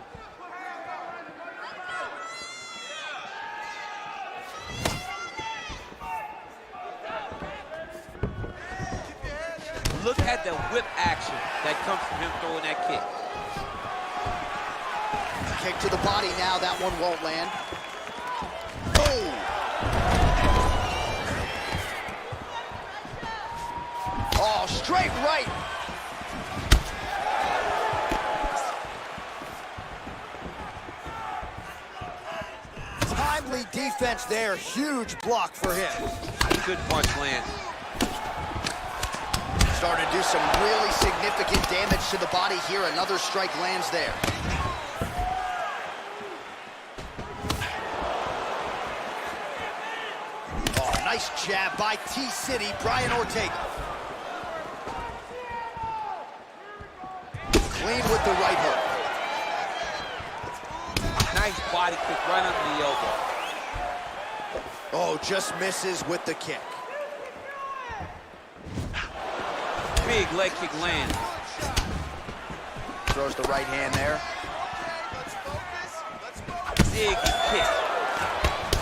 Look at the whip action that comes from him throwing that kick. Kick to the body now, that one won't land. Oh! Oh, straight right. Timely defense there, huge block for him. Good punch lands. Starting to do some really significant damage to the body here. Another strike lands there. Oh, nice jab by T-City, Brian Ortega. Clean with the right hook. Nice body kick right under the elbow. Oh, just misses with the kick. Big leg kick lands. Throws the right hand there. Big kick.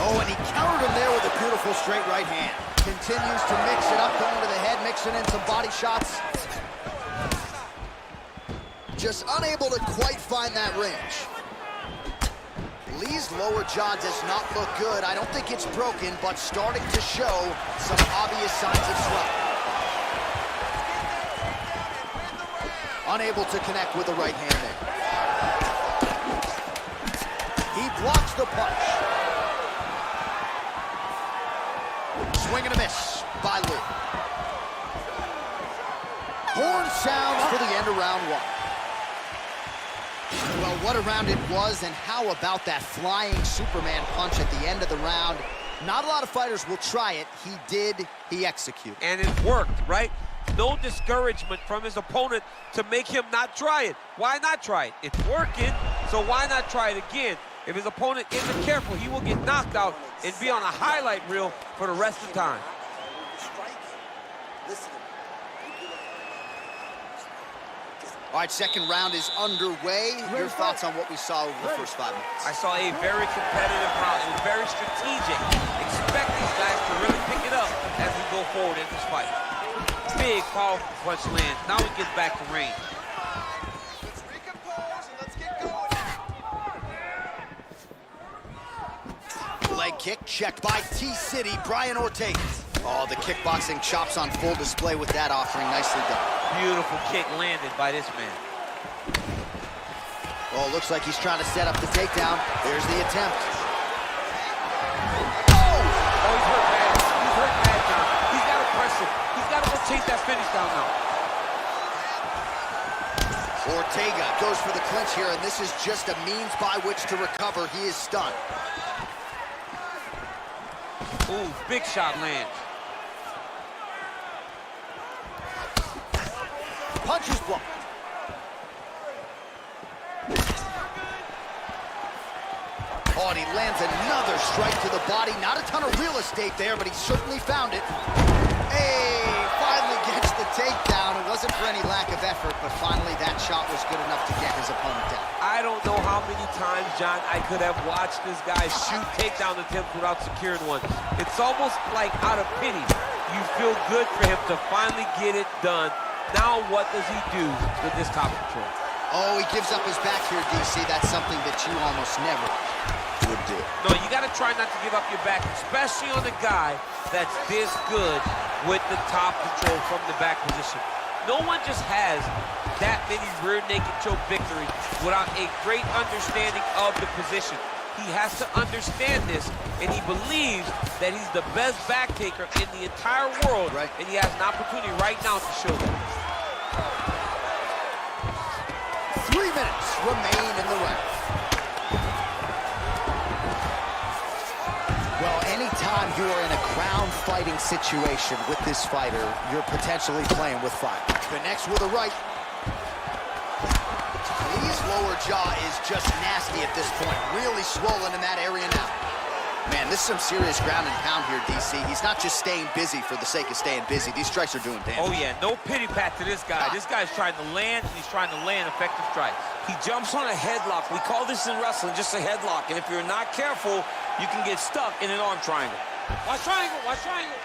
Oh, and he countered him there with a beautiful straight right hand. Continues to mix it up, going to the head, mixing in some body shots. Just unable to quite find that range. Lee's lower jaw does not look good. I don't think it's broken, but starting to show some obvious signs of swelling. Unable to connect with the right hand there. He blocks the punch. Swing and a miss by Lee. Horn sounds for the end of round one. Well, what a round it was, and how about that flying Superman punch at the end of the round? Not a lot of fighters will try it. He did, he executed. And it worked, right? No discouragement from his opponent to make him not try it. Why not try it? It's working, so why not try it again? If his opponent isn't careful, he will get knocked out and be on a highlight reel for the rest of the time. All right, second round is underway. Your thoughts on what we saw over the first 5 minutes? I saw a very competitive round. It was very strategic. Expect these guys to really pick it up as we go forward in this fight. Big, powerful punch lands. Now we get back to range. Let's recompose and let's get going. Leg kick checked by T-City, Brian Ortega. Oh, the kickboxing chops on full display with that offering. Nicely done. Beautiful kick landed by this man. Oh, looks like he's trying to set up the takedown. There's the attempt. Oh, he's hurt bad. He's hurt bad, John. He's got to press him. He's got to go chase that finish down now. Ortega goes for the clinch here, and this is just a means by which to recover. He is stunned. Ooh, big shot lands. Punches blocked. Oh, and he lands another strike to the body. Not a ton of real estate there, but he certainly found it. Hey, finally gets the takedown. It wasn't for any lack of effort, but finally that shot was good enough to get his opponent down. I don't know how many times, John, I could have watched this guy shoot takedown attempts without securing one. It's almost like out of pity. You feel good for him to finally get it done. Now what does he do with this top control? Oh, he gives up his back here, DC. That's something that you almost never would do. No, you got to try not to give up your back, especially on a guy that's this good with the top control from the back position. No one just has that many rear naked choke victories without a great understanding of the position. He has to understand this, and he believes that he's the best back taker in the entire world, right, and he has an opportunity right now to show that. 3 minutes remain in the round. Well, anytime you are in a ground fighting situation with this fighter, you're potentially playing with fire. Connects with a right. Lee's lower jaw is just nasty at this point. Really swollen in that area now. Man, this is some serious ground and pound here, DC. He's not just staying busy for the sake of staying busy. These strikes are doing damage. Oh, yeah, no pity pat to this guy. This guy's trying to land, and he's trying to land effective strikes. He jumps on a headlock. We call this in wrestling just a headlock. And if you're not careful, you can get stuck in an arm triangle. Watch triangle, watch triangle.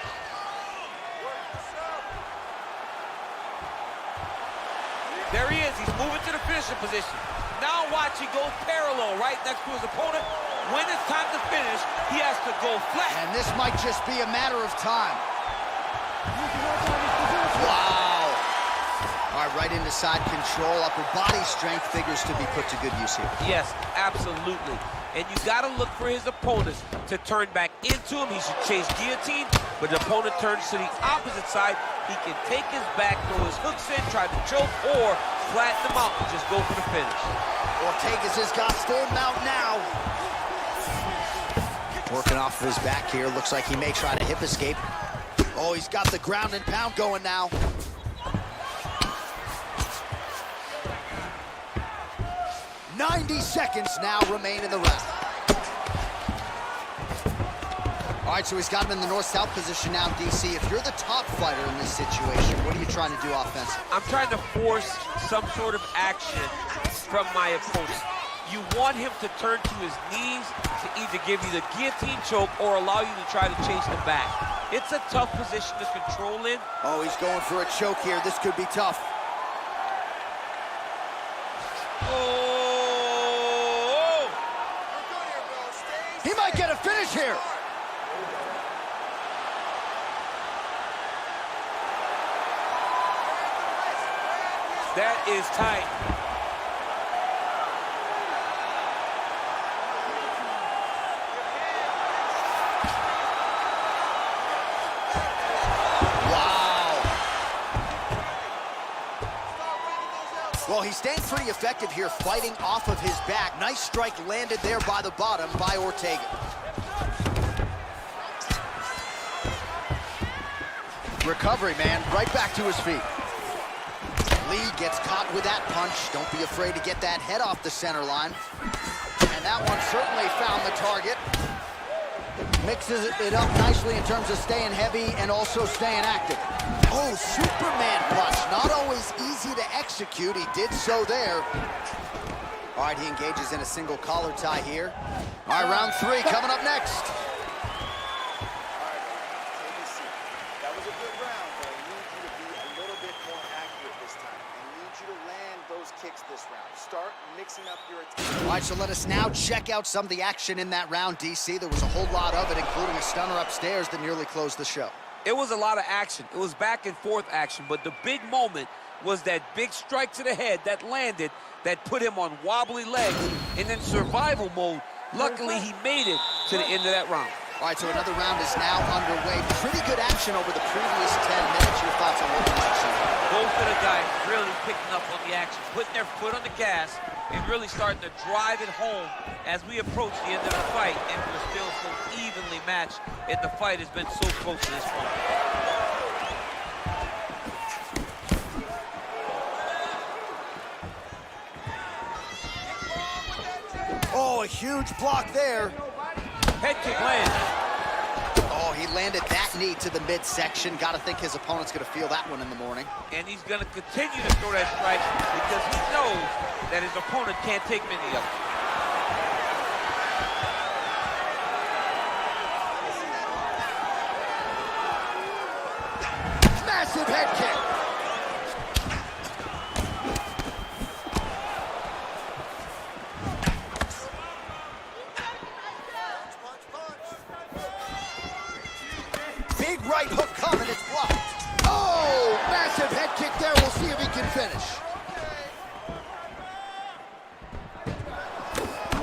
There he is. He's moving to the finishing position. Now watch, he goes parallel right next to his opponent. When it's time to finish, he has to go flat. And this might just be a matter of time. Wow. All right, right into side control. Upper body strength figures to be put to good use here. Yes, absolutely. And you got to look for his opponents to turn back into him. He should chase guillotine, but the opponent turns to the opposite side. He can take his back, throw his hooks in, try to choke, or flatten him out and just go for the finish. Ortegas has got full mount now. Working off of his back here. Looks like he may try to hip escape. Oh, he's got the ground and pound going now. "90 seconds now remain in the round. All right, so he's got him in the north-south position now, DC. If you're the top fighter in this situation, what are you trying to do offensively? I'm trying to force some sort of action from my opponent. You want him to turn to his knees to either give you the guillotine choke or allow you to try to chase him back. It's a tough position to control in. Oh, he's going for a choke here. This could be tough. Oh! He might get a finish here. That is tight. Well, he's staying pretty effective here, fighting off of his back. Nice strike landed there by the bottom by Ortega. Recovery, man, right back to his feet. Lee gets caught with that punch. Don't be afraid to get that head off the center line. And that one certainly found the target. Mixes it up nicely in terms of staying heavy and also staying active. Oh, Superman punch. Not always easy to execute. He did so there. All right, he engages in a single collar tie here. All right, round 3 coming up next. Take a seat. That was a good round, but I need you to be a little bit more accurate this time. I need you to land those kicks this round. Start mixing up your attacks. All right, so let us now check out some of the action in that round, DC. There was a whole lot of it, including a stunner upstairs that nearly closed the show. It was a lot of action. It was back and forth action, but the big moment was that big strike to the head that landed, that put him on wobbly legs, and in survival mode, luckily he made it to the end of that round. All right, so another round is now underway. Pretty good action over the previous 10 minutes. Your thoughts on what we might see? Both of the guys really picking up on the action, putting their foot on the gas, and really starting to drive it home as we approach the end of the fight, and we're still so evenly matched, and the fight has been so close to this point. Oh, a huge block there. Head kick lands. Oh, he landed that knee to the midsection. Got to think his opponent's going to feel that one in the morning. And he's going to continue to throw that strike because he knows that his opponent can't take many of them. Massive head kick. Big right hook coming, it's blocked. Oh, massive head kick there. We'll see if he can finish.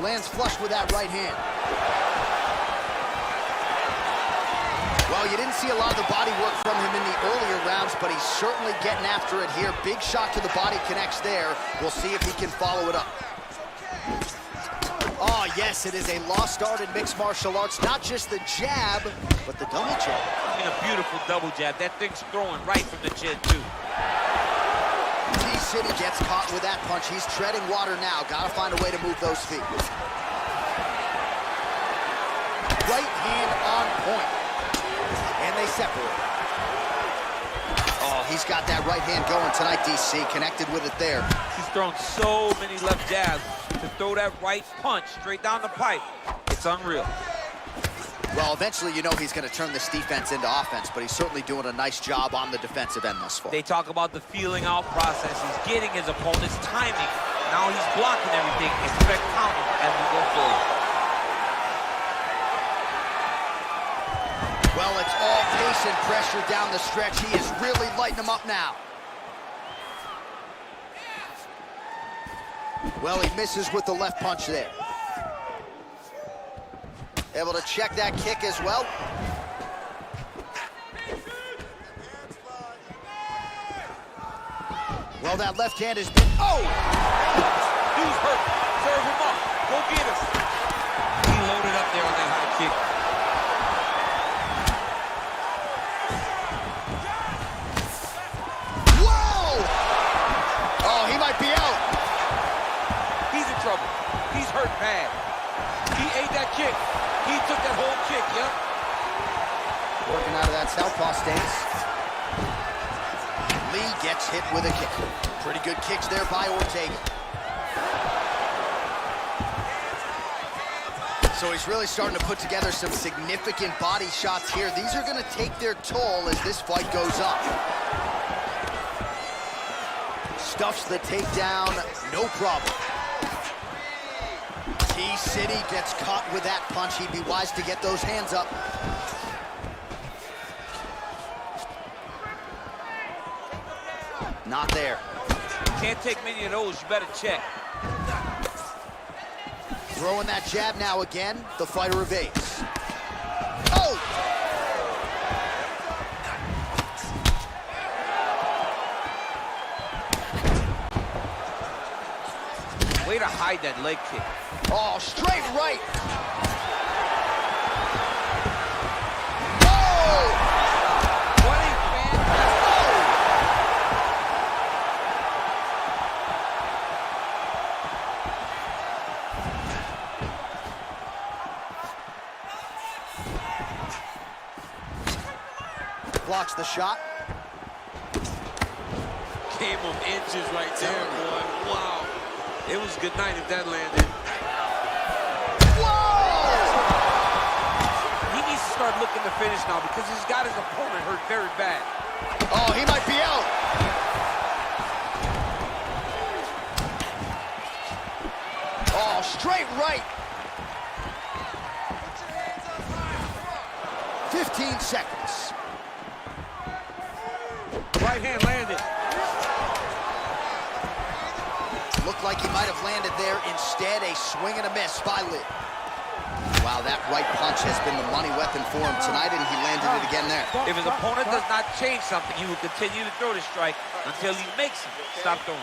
Lands flush with that right hand. Well, you didn't see a lot of the body work from him in the earlier rounds, but he's certainly getting after it here. Big shot to the body connects there. We'll see if he can follow it up. Oh, yes, it is a lost art in mixed martial arts. Not just the jab, but the double jab. And a beautiful double jab. That thing's throwing right from the chin, too. City gets caught with that punch. He's treading water now. Got to find a way to move those feet. Right hand on point. And they separate. Oh, he's got that right hand going tonight, DC. Connected with it there. He's thrown so many left jabs. To throw that right punch straight down the pipe, it's unreal. Well, eventually, you know he's going to turn this defense into offense, but he's certainly doing a nice job on the defensive end thus far. They talk about the feeling out process. He's getting his opponent's timing. Now he's blocking everything. Expect counter as we go forward. Well, it's all pace and pressure down the stretch. He is really lighting them up now. Well, he misses with the left punch there. Able to check that kick as well. Well, that left hand has been... Oh! Dude's hurt. Serve him up. Go get him. He loaded up there on that high kick. Whoa! Oh, he might be out. He's in trouble. He's hurt bad. He ate that kick. He took that whole kick, yep. Working out of that southpaw stance. Lee gets hit with a kick. Pretty good kicks there by Ortega. So he's really starting to put together some significant body shots here. These are going to take their toll as this fight goes on. Stuffs the takedown, no problem. T-City gets caught with that punch. He'd be wise to get those hands up. Not there. Can't take many of those. You better check. Throwing that jab now again. The fighter evades. Oh! Way to hide that leg kick. Oh, straight right. Oh! What a Blocks the shot. Game of inches right there, boy. Wow. It was good night if that landed. Whoa! He needs to start looking to finish now because he's got his opponent hurt very bad. Oh, he might be out. Oh, straight right. 15 seconds. Right hand landed. Looked like he might have landed there. Instead, a swing and a miss by Lee. Wow, that right punch has been the money weapon for him tonight, and he landed it again there. If his opponent does not change something, he will continue to throw the strike until he makes him stop throwing.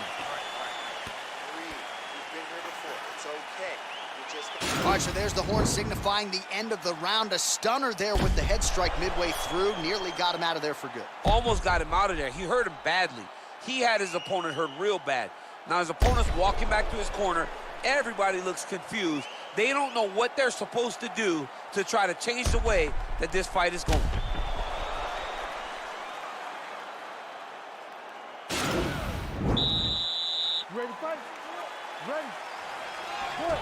All right, so there's the horn signifying the end of the round. A stunner there with the head strike midway through. Nearly got him out of there for good. Almost got him out of there. He hurt him badly. He had his opponent hurt real bad. Now his opponent's walking back to his corner. Everybody looks confused. They don't know what they're supposed to do to try to change the way that this fight is going. Ready to fight? Ready. Good.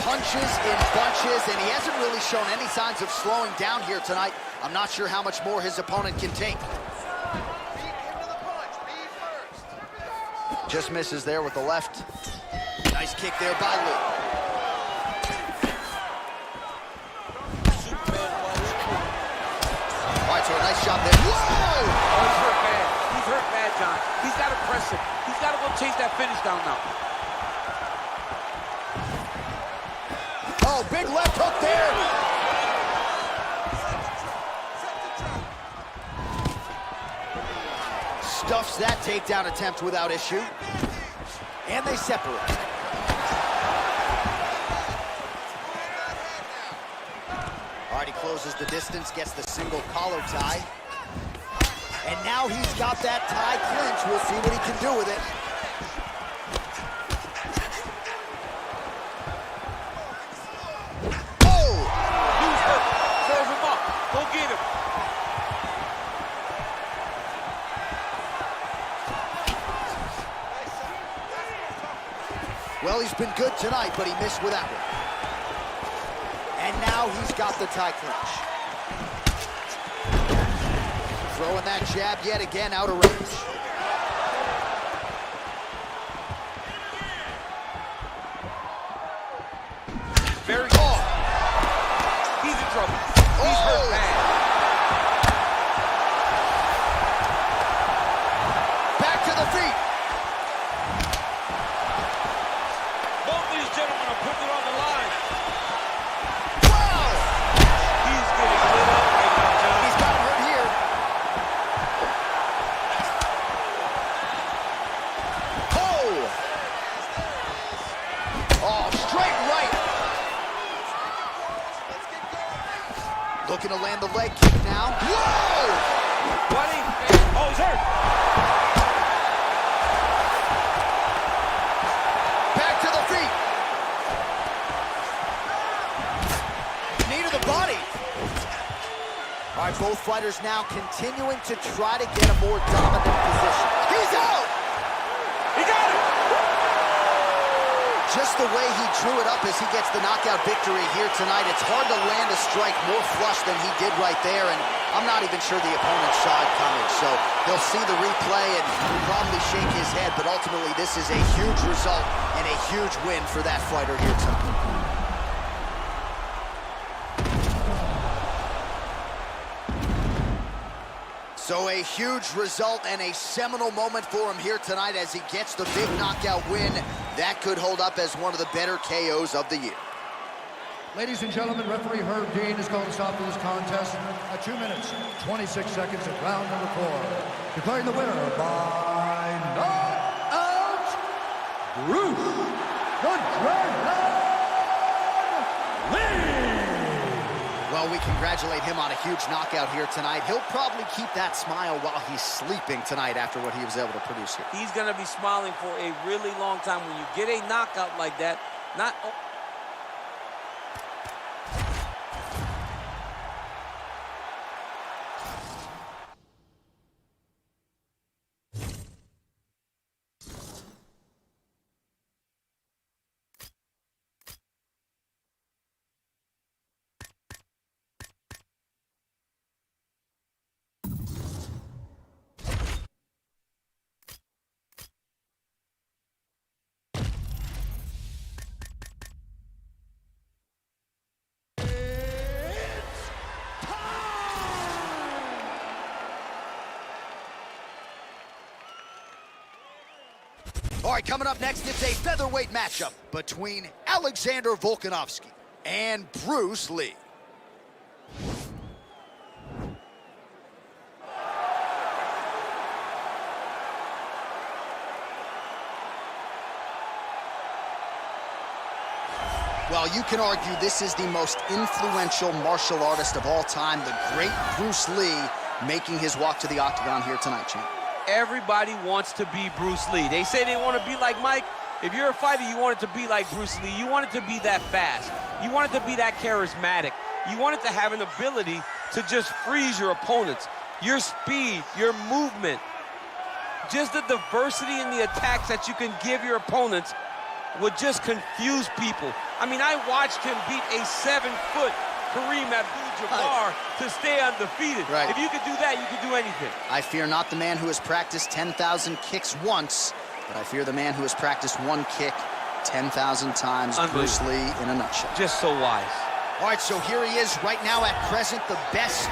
Punches in bunches, and he hasn't really shown any signs of slowing down here tonight. I'm not sure how much more his opponent can take. Just misses there with the left. Nice kick there by Lee. All right, so a nice shot there. Whoa! Oh, he's hurt bad. He's hurt bad, John. He's got to press him. He's got to go chase that finish down now. Oh, big left hook there. Stuffs that takedown attempt without issue. And they separate. All right, he closes the distance, gets the single collar tie. And now he's got that tie clinch. We'll see what he can do with it. Oh! He's hurt. Serve him up. Go get him. Well, he's been good tonight, but he missed with that one. And now he's got the tie clinch. Throwing that jab yet again out of range. Very good. He's in trouble. He's hurt bad. Back to the feet. Both these gentlemen are putting it on the line. Wow! He's getting lit up right now, John. He's got him hurt here. Oh, straight right. Looking to land the leg kick now. Whoa! Buddy. Oh, he's hurt. Back to the feet. Knee to the body. All right, both fighters now continuing to try to get a more dominant position. He's out! He got it. Just the way he drew it up as he gets the knockout victory here tonight. It's hard to land a strike more flush than he did right there, and I'm not even sure the opponent saw it coming. So he'll see the replay and probably shake his head, but ultimately this is a huge result and a huge win for that fighter here tonight. So a huge result and a seminal moment for him here tonight as he gets the big knockout win. That could hold up as one of the better KOs of the year. Ladies and gentlemen, referee Herb Dean is going to stop this contest at 2 minutes, 26 seconds of round number 4. Declaring the winner by knockout, Bruce the Dragon Lee! Well, we congratulate him on a huge knockout here tonight. He'll probably keep that smile while he's sleeping tonight after what he was able to produce here. He's going to be smiling for a really long time. When you get a knockout like that, not... All right, coming up next, it's a featherweight matchup between Alexander Volkanovski and Bruce Lee. Well, you can argue this is the most influential martial artist of all time, the great Bruce Lee, making his walk to the octagon here tonight, champ. Everybody wants to be Bruce Lee. They say they want to be like Mike. If you're a fighter, you want it to be like Bruce Lee. You want it to be that fast. You want it to be that charismatic. You want it to have an ability to just freeze your opponents. Your speed, your movement, just the diversity in the attacks that you can give your opponents would just confuse people. I mean, I watched him beat a 7-foot Kareem Abdul-Jabbar to stay undefeated. Right. If you could do that, you could do anything. I fear not the man who has practiced 10,000 kicks once, but I fear the man who has practiced one kick 10,000 times. Bruce Lee in a nutshell. Just so wise. All right, so here he is right now at present, the best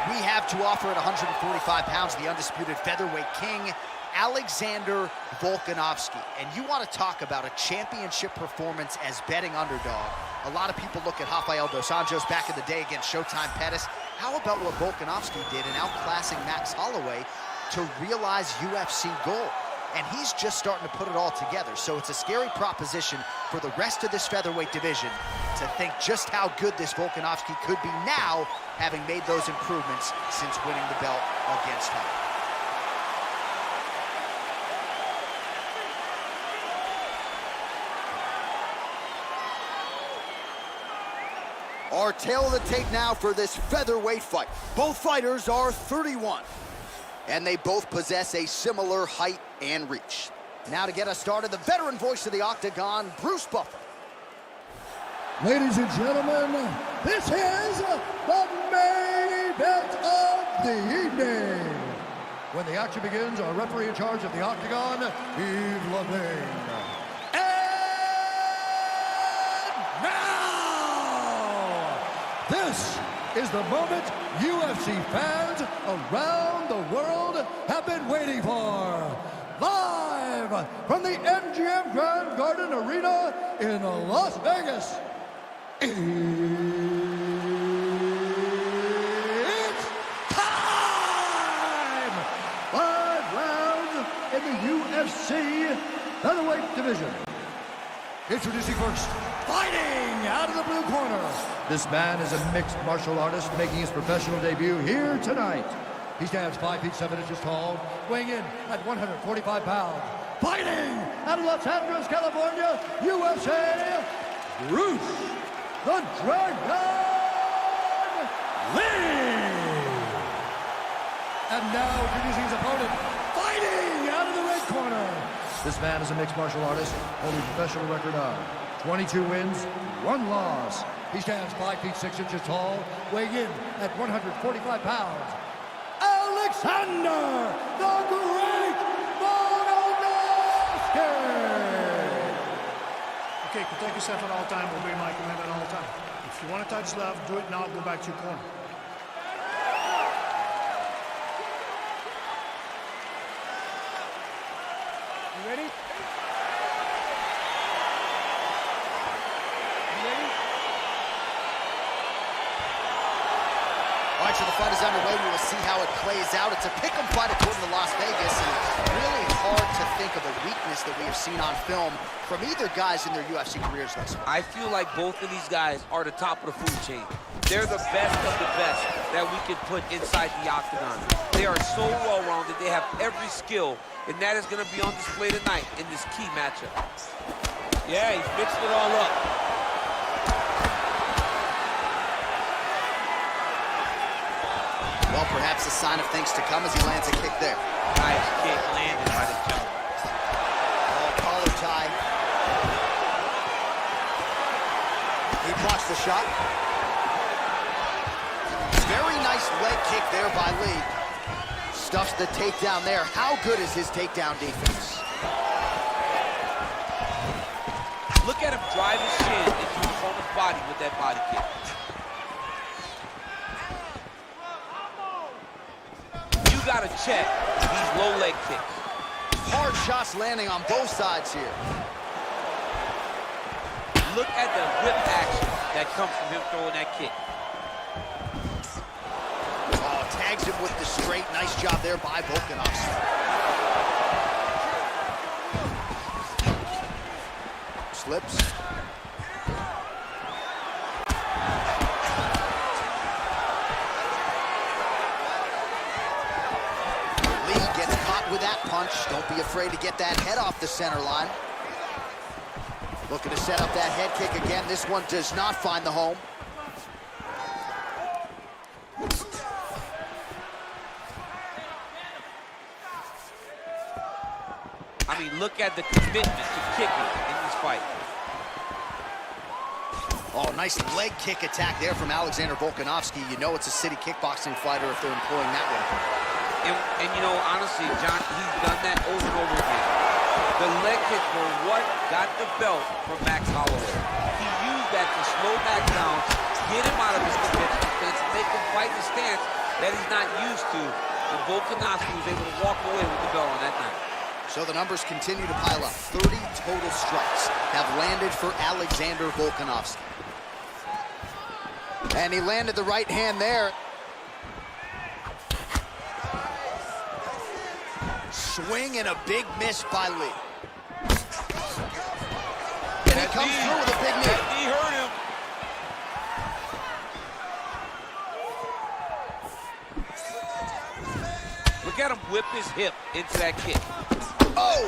we have to offer at 145 pounds, the undisputed featherweight king, Alexander Volkanovski. And you want to talk about a championship performance as betting underdog. A lot of people look at Rafael dos Anjos back in the day against Showtime Pettis. How about what Volkanovski did in outclassing Max Holloway to realize UFC gold. And he's just starting to put it all together. So it's a scary proposition for the rest of this featherweight division to think just how good this Volkanovski could be now, having made those improvements since winning the belt against him. Our tail of the tape now for this featherweight fight. Both fighters are 31, and they both possess a similar height and reach. Now to get us started, the veteran voice of the Octagon, Bruce Buffer. Ladies and gentlemen, this is the main event of the evening. When the action begins, our referee in charge of the Octagon, Yves Lavigne. And now, this is the moment UFC fans around the world have been waiting for. Live from the MGM Grand Garden Arena in Las Vegas. It's time! 5 rounds in the UFC featherweight division. Introducing first, fighting out of the blue corner. This man is a mixed martial artist making his professional debut here tonight. He stands 5 feet 7 inches tall, weighing in at 145 pounds. Fighting out of Los Angeles, California, USA, Bruce the Dragon Lee. And now introducing his opponent, fighting out of the red corner. This man is a mixed martial artist, holding a professional record of 22 wins, 1 loss. He stands 5 feet 6 inches tall, weighing in at 145 pounds. Alexander the Great Volkanovski! Okay, protect yourself at all time, obey my command at all time. If you want to touch left, do it now, go back to your corner. You ready? All right, so the fight is underway. We will see how it plays out. It's a pick'em fight according to Las Vegas, and really hard to think of a weakness that we have seen on film from either guys in their UFC careers thus far. I feel like both of these guys are the top of the food chain. They're the best of the best that we can put inside the octagon. They are so well-rounded. They have every skill, and that is going to be on display tonight in this key matchup. Yeah, he's mixed it all up. Well, perhaps a sign of things to come as he lands a kick there. Nice kick landed by the jump. Oh, collar tie. He blocks the shot. Very nice leg kick there by Lee. Stuffs the takedown there. How good is his takedown defense? Look at him drive his shin into his opponent's body with that body kick. You gotta check these low leg kicks. Hard shots landing on both sides here. Look at the whip action that comes from him throwing that kick. Oh, tags him with the straight. Nice job there by Volkanovski. Slips. Lee gets caught with that punch. Don't be afraid to get that head off the center line. Looking to set up that head kick again. This one does not find the home. I mean, look at the commitment to kicking in this fight. Oh, nice leg kick attack there from Alexander Volkanovski. You know it's a city kickboxing fighter if they're employing that one. And you know, honestly, John, he's done that over and over again. The leg kicks were what got the belt from Max Holloway. He used that to slow back down, get him out of his defensive stance, make him fight the stance that he's not used to. And Volkanovski was able to walk away with the belt on that night. So the numbers continue to pile up. 30 total strikes have landed for Alexander Volkanovski. And he landed the right hand there. Swing and a big miss by Lee. And he comes through with a big knee. That knee hurt him. Look at him whip his hip into that kick. Oh!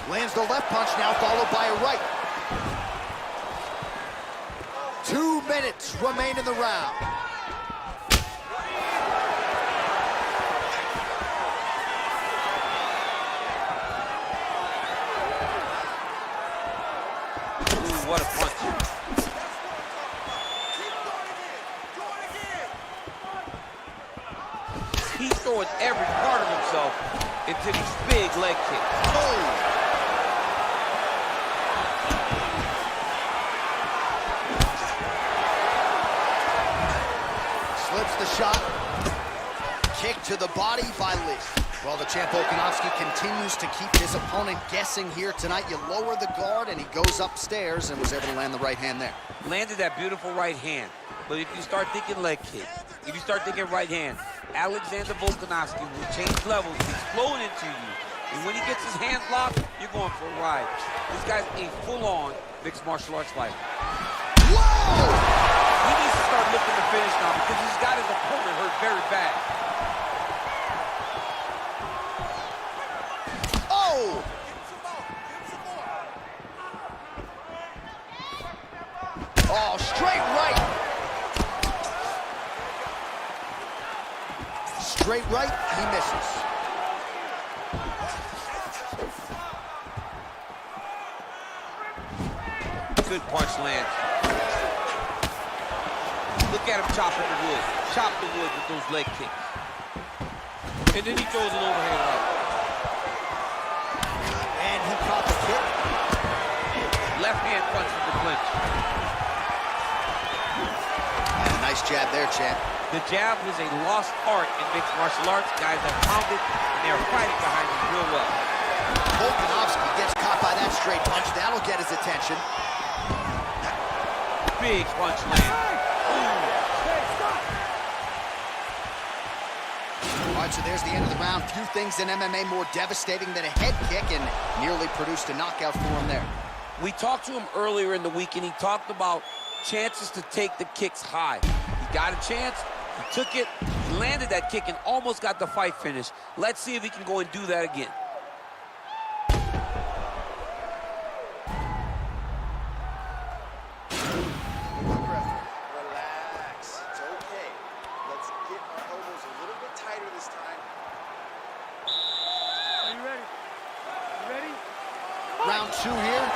Lands the left punch now, followed by a right. 2 minutes remain in the round. Ooh, what a punch. He's throwing every part of himself into these big leg kicks. Oh! Slips the shot. Kick to the body by Lee. Well, the champ Volkanovski continues to keep his opponent guessing here tonight. You lower the guard and he goes upstairs and was able to land the right hand there. Landed that beautiful right hand. But if you start thinking leg kick, if you start thinking right hand, Alexander Volkanovski will change levels, explode into you. And when he gets his hands locked, you're going for a ride. This guy's a full-on mixed martial arts fighter. Whoa! He needs to start looking to finish now because he's got his opponent hurt very bad. Oh! Oh, straight right. Straight right, he misses. Good punch lands. Look at him chopping the wood. Chop the wood with those leg kicks. And then he throws an overhand right. And he caught the kick. Left hand punch with the clinch. And a nice jab there, champ. The jab was a lost art in mixed martial arts. Guys have found it, and they're fighting behind it real well. Volkanovski gets caught by that straight punch. That'll get his attention. Big punch land. All right, so there's the end of the round. Few things in MMA more devastating than a head kick, and nearly produced a knockout for him there. We talked to him earlier in the week, and he talked about chances to take the kicks high. He got a chance, he took it, he landed that kick, and almost got the fight finished. Let's see if he can go and do that again. Relax. It's okay. Let's get our elbows a little bit tighter this time. Are you ready? You ready? Round 2 here.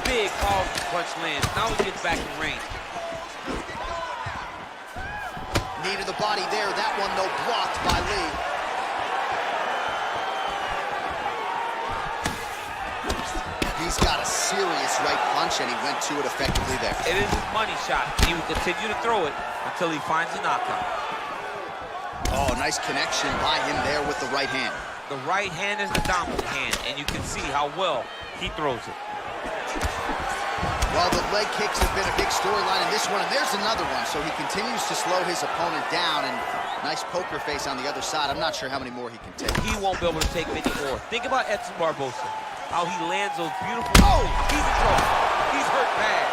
Big powerful punch lands. Now he gets back in range. Knee to the body there. That one, though, blocked by Lee. He's got a serious right punch, and he went to it effectively there. It is his money shot. He will continue to throw it until he finds a knockout. Oh, nice connection by him there with the right hand. The right hand is the dominant hand, and you can see how well he throws it. Well, the leg kicks have been a big storyline in this one, and there's another one. So he continues to slow his opponent down, and nice poker face on the other side. I'm not sure how many more he can take. He won't be able to take many more. Think about Edson Barbosa, how he lands those beautiful... Oh! He's in trouble. He's hurt bad.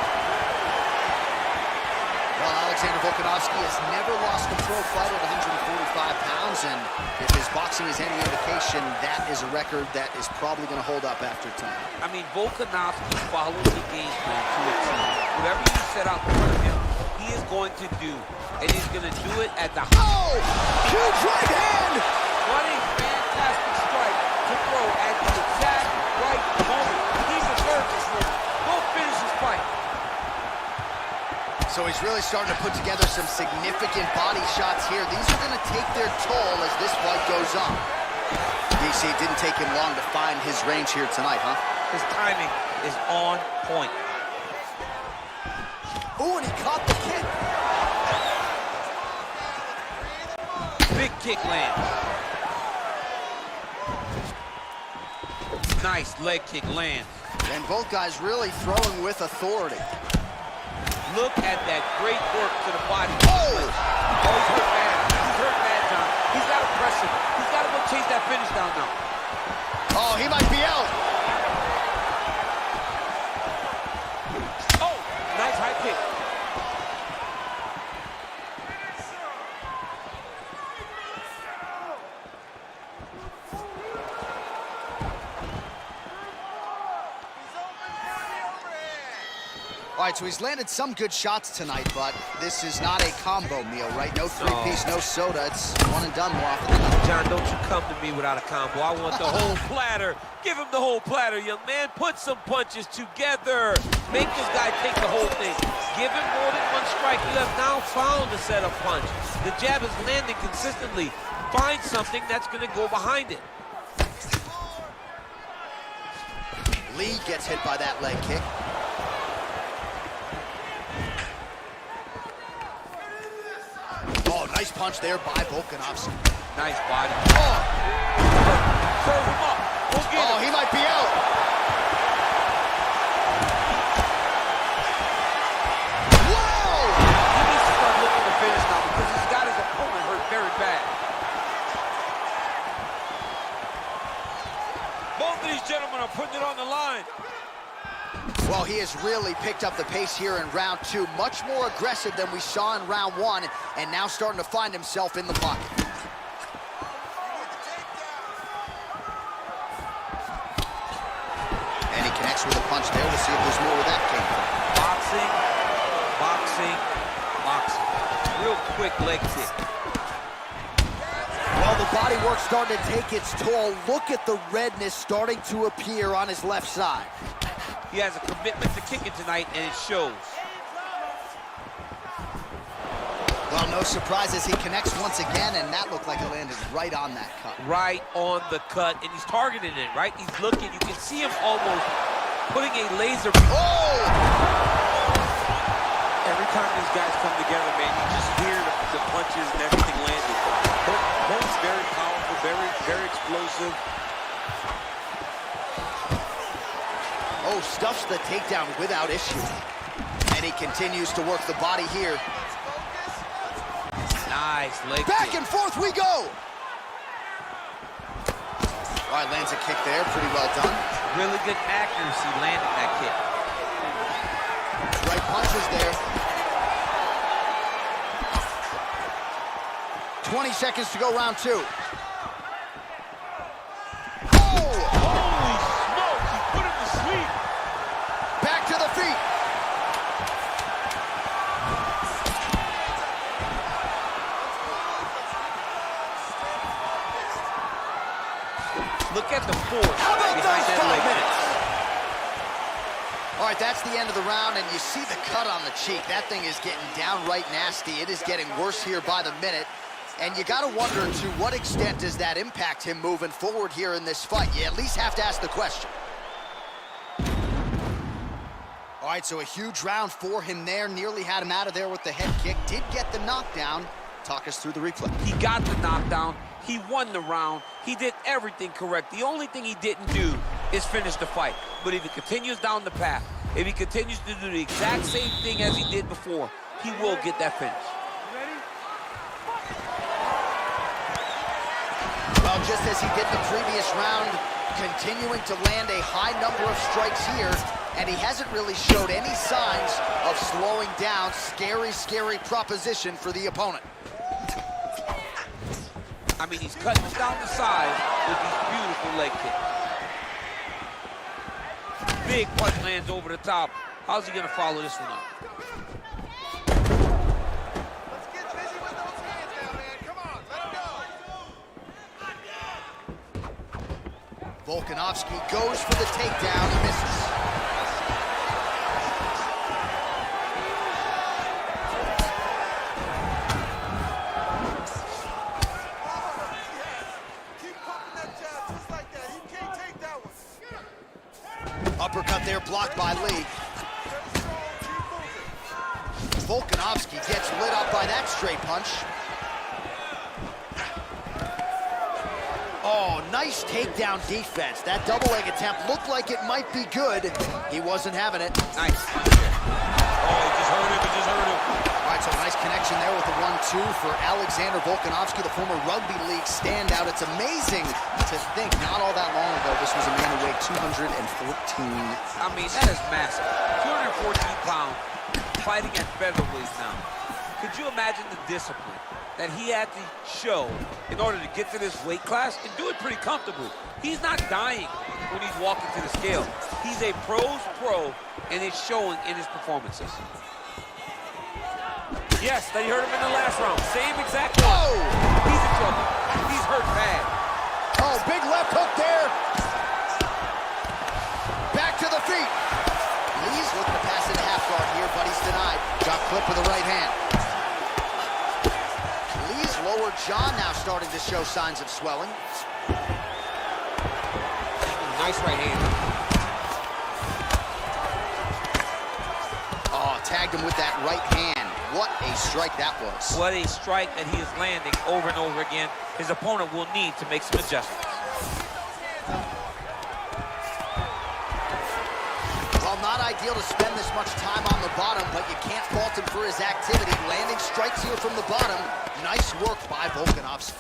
Well, Alexander Volkanovski has never lost a pro fight at 145 pounds, and if his boxing is any indication, that is a record that is probably going to hold up after time. I mean, Volkanovski follows the game plan to a T. Whatever you set out in front of him, he is going to do, and he's going to do it at the... Oh! Huge right hand! What a fantastic strike to throw at the exact right moment. He deserves this one. Go finish his fight. So he's really starting to put together some significant body shots here. These are going to take their toll as this fight goes on. DC, didn't take him long to find his range here tonight, huh? His timing is on point. Ooh, and he caught the kick. Big kick lands. Nice leg kick lands. And both guys really throwing with authority. Look at that great work to the body. Oh! Oh, he's hurt bad. He's hurt bad, John. He's got to press him. He's got to go chase that finish down now. Oh, he might be out. Oh, nice high kick. All right, so he's landed some good shots tonight, but this is not a combo meal, right? No three-piece, no soda. It's one and done more often than not. John, don't you come to me without a combo. I want the whole platter. Give him the whole platter, young man. Put some punches together. Make this guy take the whole thing. Give him more than one strike. You have now found a setup punch. The jab is landing consistently. Find something that's going to go behind it. Lee gets hit by that leg kick. Oh, nice punch there by Volkanovski. Nice body. Oh, Serve him up. Go get him. he might be out. Whoa! He needs to start looking to finish now because he's got his opponent hurt very bad. Both of these gentlemen are putting it on the line. Well, he has really picked up the pace here in round 2. Much more aggressive than we saw in round 1, and now starting to find himself in the pocket. And he connects with a punch there. We'll see if there's more where that came from. Boxing, boxing, boxing. Real quick leg kick. Well, the body work starting to take its toll. Look at the redness starting to appear on his left side. He has a commitment to kicking tonight, and it shows. Well, no surprises. He connects once again, and that looked like it landed right on that cut. Right on the cut, and he's targeting it, right? He's looking. You can see him almost putting a laser. Oh! Every time these guys come together, man, you just hear the punches and everything landing. Both very powerful, very explosive. Oh, stuffs the takedown without issue. And he continues to work the body here. Nice leg Back kick. and forth we go. All right, lands a kick there. Pretty well done. Really good accuracy landing that kick. Right punches there. 20 seconds to go, round 2. Holy smokes, he put him to sleep. Back to the feet. Look at the force How about behind those that 5 leg minutes? kick. All right, that's the end of the round, and you see the cut on the cheek. That thing is getting downright nasty. It is getting worse here by the minute. And you got to wonder, to what extent does that impact him moving forward here in this fight? You at least have to ask the question. All right, so a huge round for him there. Nearly had him out of there with the head kick. Did get the knockdown. Talk us through the replay. He got the knockdown. He won the round. He did everything correct. The only thing he didn't do is finish the fight. But if he continues down the path, if he continues to do the exact same thing as he did before, he will get that finish. Well, just as he did the previous round, continuing to land a high number of strikes here, and he hasn't really showed any signs of slowing down. Scary, scary proposition for the opponent. I mean, he's cutting down the side with these beautiful leg kicks. Big punch lands over the top. How's he gonna follow this one up? Let's get busy with those hands now, man. Come on, let him go. Volkanovski goes for the takedown. He misses. Uppercut there, blocked by Lee. Volkanovski gets lit up by that straight punch. Oh, nice takedown defense. That double leg attempt looked like it might be good. He wasn't having it. Nice. Oh, he just hurt him right, so nice connection there with the 1-2 for Alexander Volkanovski, the former rugby league standout. It's amazing to think not all that long ago this was a man who weighed 214. I mean, that is massive. 214 pounds, fighting at featherweight now. Could you imagine the discipline that he had to show in order to get to this weight class and do it pretty comfortably? He's not dying when he's walking to the scale. He's a pro's pro, and it's showing in his performances. Yes, they hurt him in the last round. Same exact one. Oh! He's in trouble. He's hurt bad. Oh, big left hook there. Back to the feet. Lee's looking to pass into half guard here, but he's denied. Got clipped with the right hand. Lee's lower jaw now starting to show signs of swelling. Nice right hand. Oh, tagged him with that right hand. What a strike that was. What a strike that he is landing over and over again. His opponent will need to make some adjustments. Well, not ideal to spend this much time on the bottom, but you can't fault him for his activity. Landing strikes here from the bottom. Nice work by Volkanovski.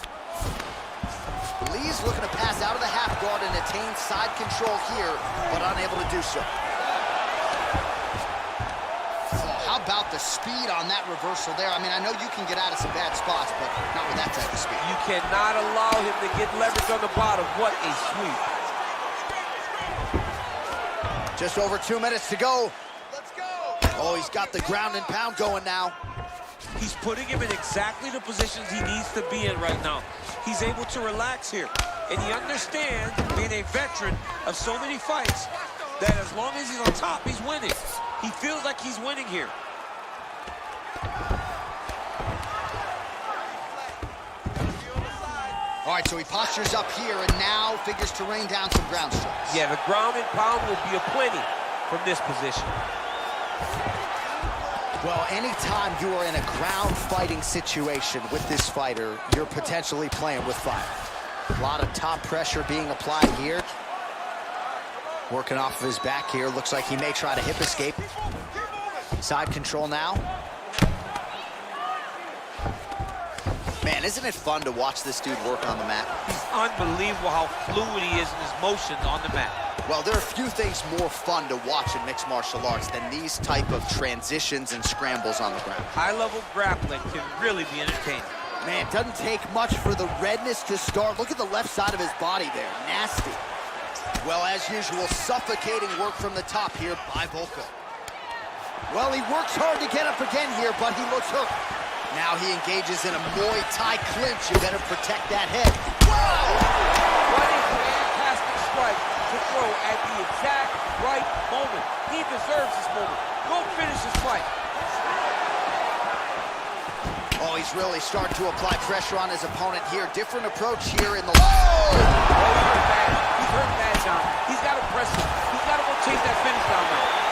Lee's looking to pass out of the half guard and attain side control here, but unable to do so. How about the speed on that reversal there? I mean, I know you can get out of some bad spots, but not with that type of speed. You cannot allow him to get leverage on the bottom. What a sweep. Just over 2 minutes to go. Let's go. Oh, he's got the ground and pound going now. He's putting him in exactly the positions he needs to be in right now. He's able to relax here. And he understands, being a veteran of so many fights, that as long as he's on top, he's winning. He feels like he's winning here. All right, so he postures up here and now figures to rain down some ground strikes. Yeah, the ground and pound will be aplenty from this position. Well, anytime you are in a ground fighting situation with this fighter, you're potentially playing with fire. A lot of top pressure being applied here. Working off of his back here. Looks like he may try to hip escape. Side control now. Man, isn't it fun to watch this dude work on the mat? It's unbelievable how fluid he is in his motions on the mat. Well, there are few things more fun to watch in mixed martial arts than these type of transitions and scrambles on the ground. High-level grappling can really be entertaining. Man, it doesn't take much for the redness to start. Look at the left side of his body there. Nasty. Well, as usual, suffocating work from the top here by Volko. Well, he works hard to get up again here, but he looks hurt. Now he engages in a Muay Thai clinch. You better protect that head. Wow! What a fantastic strike to throw at the exact right moment. He deserves this moment. Go finish this fight. Oh, he's really starting to apply pressure on his opponent here. Different approach here in the... Oh, he's hurt bad. He's hurt bad, John. He's got to press him. He's got to go chase that finish down now.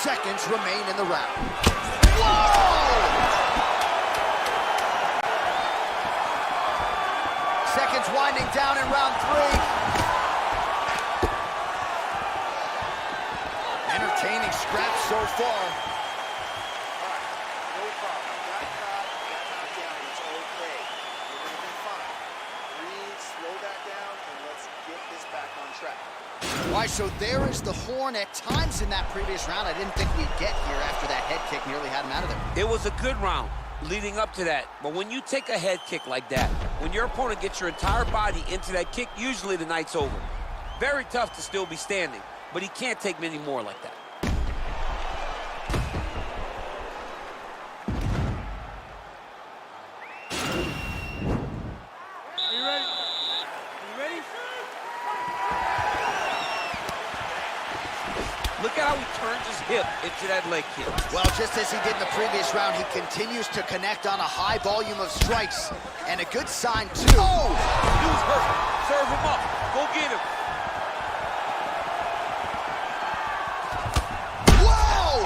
Seconds remain in the round. Whoa! Seconds winding down in round 3. Entertaining scraps so far. All right, no problem. Got caught, got knocked down. It's okay. You're going to be fine. Breathe, slow that down, and let's get this back on track. All right, so there is the horn. At times in that previous round, I didn't think we'd get here after that head kick nearly had him out of there. It was a good round leading up to that. But when you take a head kick like that, when your opponent gets your entire body into that kick, usually the night's over. Very tough to still be standing, but he can't take many more like that. Look at how he turns his hip into that leg kick. Well, just as he did in the previous round, he continues to connect on a high volume of strikes. And a good sign, too. Oh! He was hurt. Serve him up. Go get him. Whoa!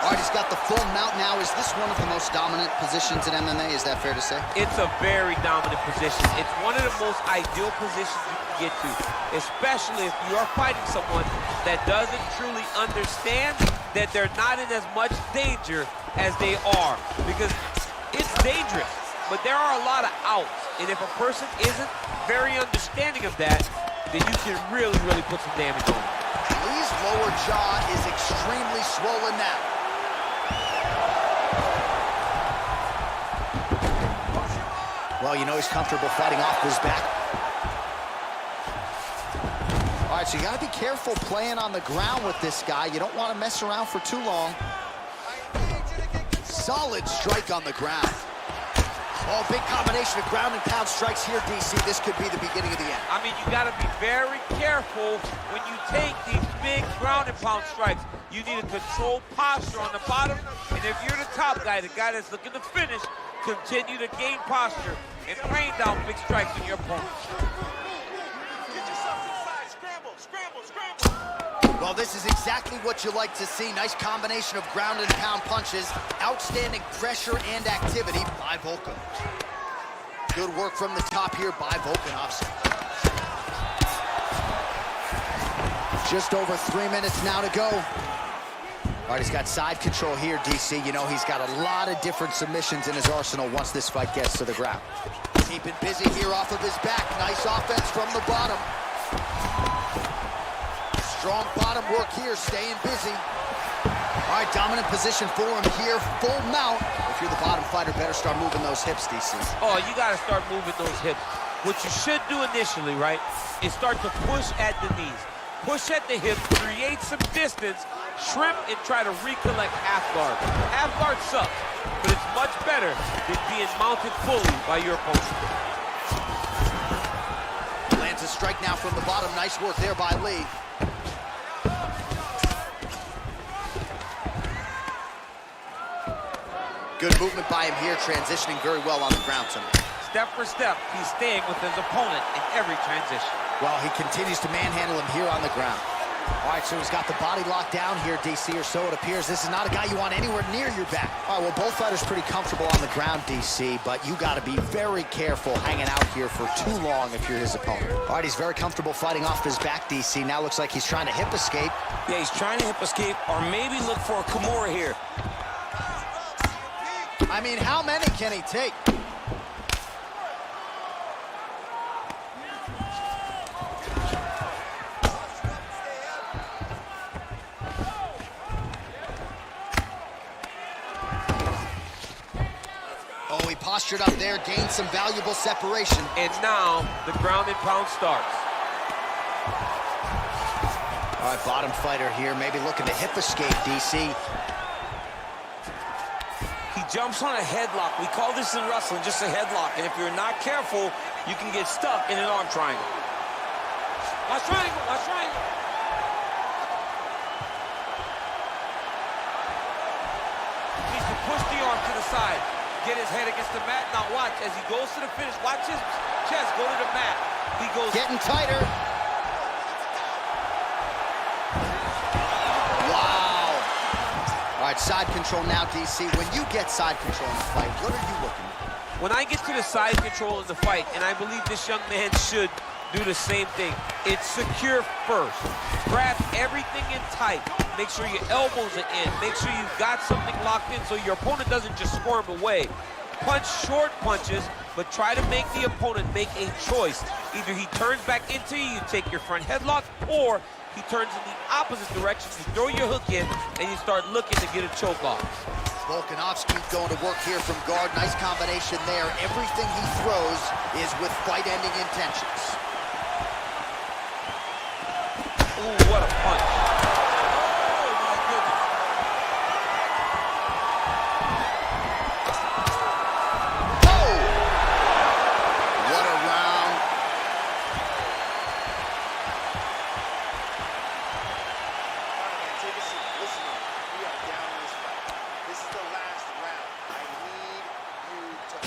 All right, he's got the full mount now. Is this one of the most dominant positions positions in MMA, is that fair to say? It's a very dominant position. It's one of the most ideal positions you can get to, especially if you are fighting someone that doesn't truly understand that they're not in as much danger as they are. Because it's dangerous, but there are a lot of outs. And if a person isn't very understanding of that, then you can really, really put some damage on them. Lee's lower jaw is extremely swollen now. Well, you know he's comfortable fighting off his back. All right, so you got to be careful playing on the ground with this guy. You don't want to mess around for too long. Solid strike on the ground. Oh, big combination of ground and pound strikes here, DC. This could be the beginning of the end. I mean, you got to be very careful when you take these big ground and pound strikes. You need a controlled posture on the bottom. And if you're the top guy, the guy that's looking to finish, continue to gain posture and rain down big strikes on your opponent. Get yourself inside. Scramble, scramble, scramble. Well, this is exactly what you like to see. Nice combination of ground and pound punches. Outstanding pressure and activity by Volkov. Good work from the top here by Volkanovski. Just over 3 minutes now to go. All right, he's got side control here, DC. You know, he's got a lot of different submissions in his arsenal once this fight gets to the ground. Keeping busy here off of his back. Nice offense from the bottom. Strong bottom work here, staying busy. All right, dominant position for him here, full mount. If you're the bottom fighter, better start moving those hips, DC. Oh, you got to start moving those hips. What you should do initially, right, is start to push at the knees. Push at the hips, create some distance, shrimp, and try to recollect half guard. Half guard sucks, but it's much better than being mounted fully by your opponent. Lands a strike now from the bottom. Nice work there by Lee. Good movement by him here, transitioning very well on the ground tonight. Step for step, he's staying with his opponent in every transition. Well, he continues to manhandle him here on the ground. All right, so he's got the body locked down here, DC, or so it appears. This is not a guy you want anywhere near your back. All right, well, both fighters pretty comfortable on the ground, DC, but you got to be very careful hanging out here for too long if you're his opponent. All right, he's very comfortable fighting off his back, DC. Now looks like he's trying to hip escape. Yeah, he's trying to hip escape or maybe look for a Kimura here. I mean, how many can he take? Oh, he postured up there, gained some valuable separation. And now the ground and pound starts. All right, bottom fighter here, maybe looking to hip escape, DC. He jumps on a headlock. We call this in wrestling just a headlock. And if you're not careful, you can get stuck in an arm triangle. Watch triangle, watch triangle. Needs to push the arm to the side. Get his head against the mat. Now watch, as he goes to the finish, watch his chest go to the mat. He goes... Getting tighter. Wow. All right, side control now, DC. When you get side control in the fight, what are you looking at? When I get to the side control in the fight, and I believe this young man should do the same thing, it's secure first. Grab everything in tight. Make sure your elbows are in. Make sure you've got something locked in so your opponent doesn't just squirm away. Punch short punches, but try to make the opponent make a choice. Either he turns back into you, you take your front headlock, or he turns in the opposite direction, you throw your hook in, and you start looking to get a choke off. Volkanovski going to work here from guard. Nice combination there. Everything he throws is with fight-ending intentions. Ooh, what a punch. Oh, my goodness. Oh! What a round. Take a seat. Listen up. We are down in this fight. This is the last round. I need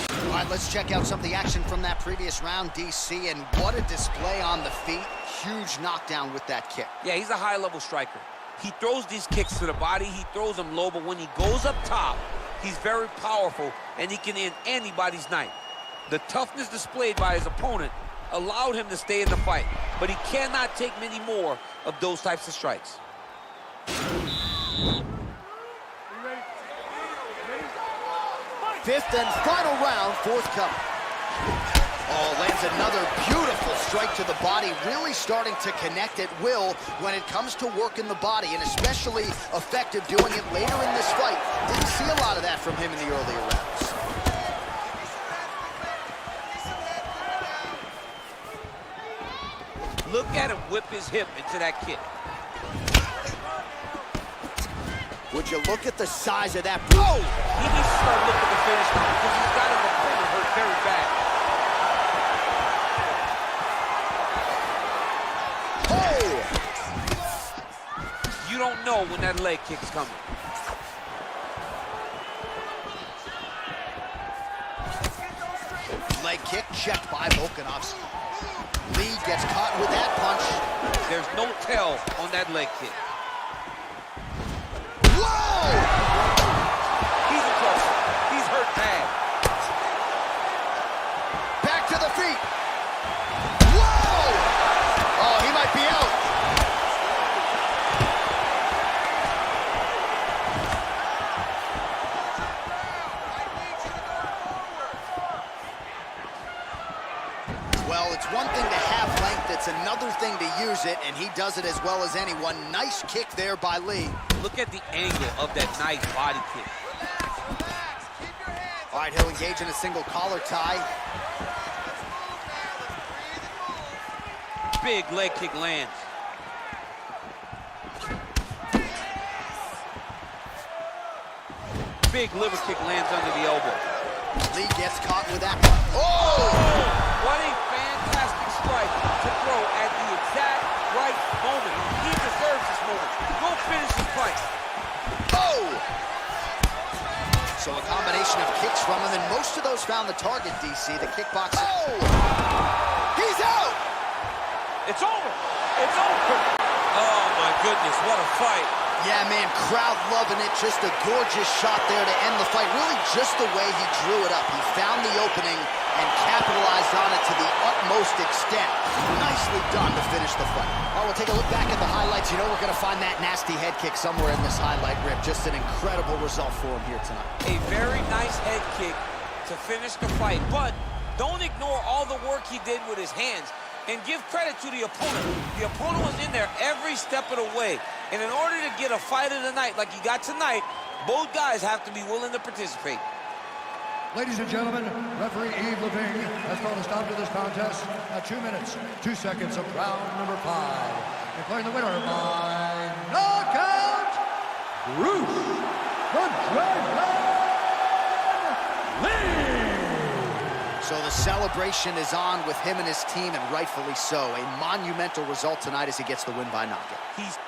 you to... All right, let's check out some of the action from that previous round, DC, and what a display on the feet. Huge knockdown with that kick. Yeah, he's a high-level striker. He throws these kicks to the body, he throws them low, but when he goes up top, he's very powerful, and he can end anybody's night. The toughness displayed by his opponent allowed him to stay in the fight, but he cannot take many more of those types of strikes. Fifth and final round, forthcoming. Oh, lands another beautiful strike to the body, really starting to connect at will when it comes to working the body, and especially effective doing it later in this fight. Didn't see a lot of that from him in the earlier rounds. Look at him whip his hip into that kick. Would you look at the size of that? Oh! He needs to start looking to finish now because he's got his opponent hurt very bad. Oh! You don't know when that leg kick's coming. Leg kick checked by Volkanovski. Lee gets caught with that punch. There's no tell on that leg kick. Whoa! He's in trouble. He's hurt bad. Back to the feet. Whoa! Oh, he might be out. Well, it's one thing to have length, it's another thing to use it, and he does it as well as anyone. Nice kick there by Lee. Look at the angle of that nice body kick. All right, he'll engage in a single collar tie. Big leg kick lands. Big liver kick lands under the elbow. Lee gets caught with that. Oh! What a fantastic strike to throw at the exact right moment. He deserves this moment. Go finish his fight. Oh! So a combination of kicks from him, and most of those found the target, DC, the kickboxer. Oh! He's out! It's over. It's over. Oh, my goodness. What a fight. Yeah, man, crowd loving it. Just a gorgeous shot there to end the fight. Really just the way he drew it up. He found the opening and capitalized on it to the utmost extent. Nicely done to finish the fight. All right, we'll take a look back at the highlights. You know we're going to find that nasty head kick somewhere in this highlight rip. Just an incredible result for him here tonight. A very nice head kick to finish the fight, but don't ignore all the work he did with his hands. And give credit to the opponent. The opponent was in there every step of the way. And in order to get a fight of the night like you got tonight, both guys have to be willing to participate. Ladies and gentlemen, referee Yves Levine has called a stop to this contest at 2 minutes, 2 seconds of round number 5. Declaring the winner by knockout, Bruce the Dragon Lee! So the celebration is on with him and his team, and rightfully so. A monumental result tonight as he gets the win by knockout. He's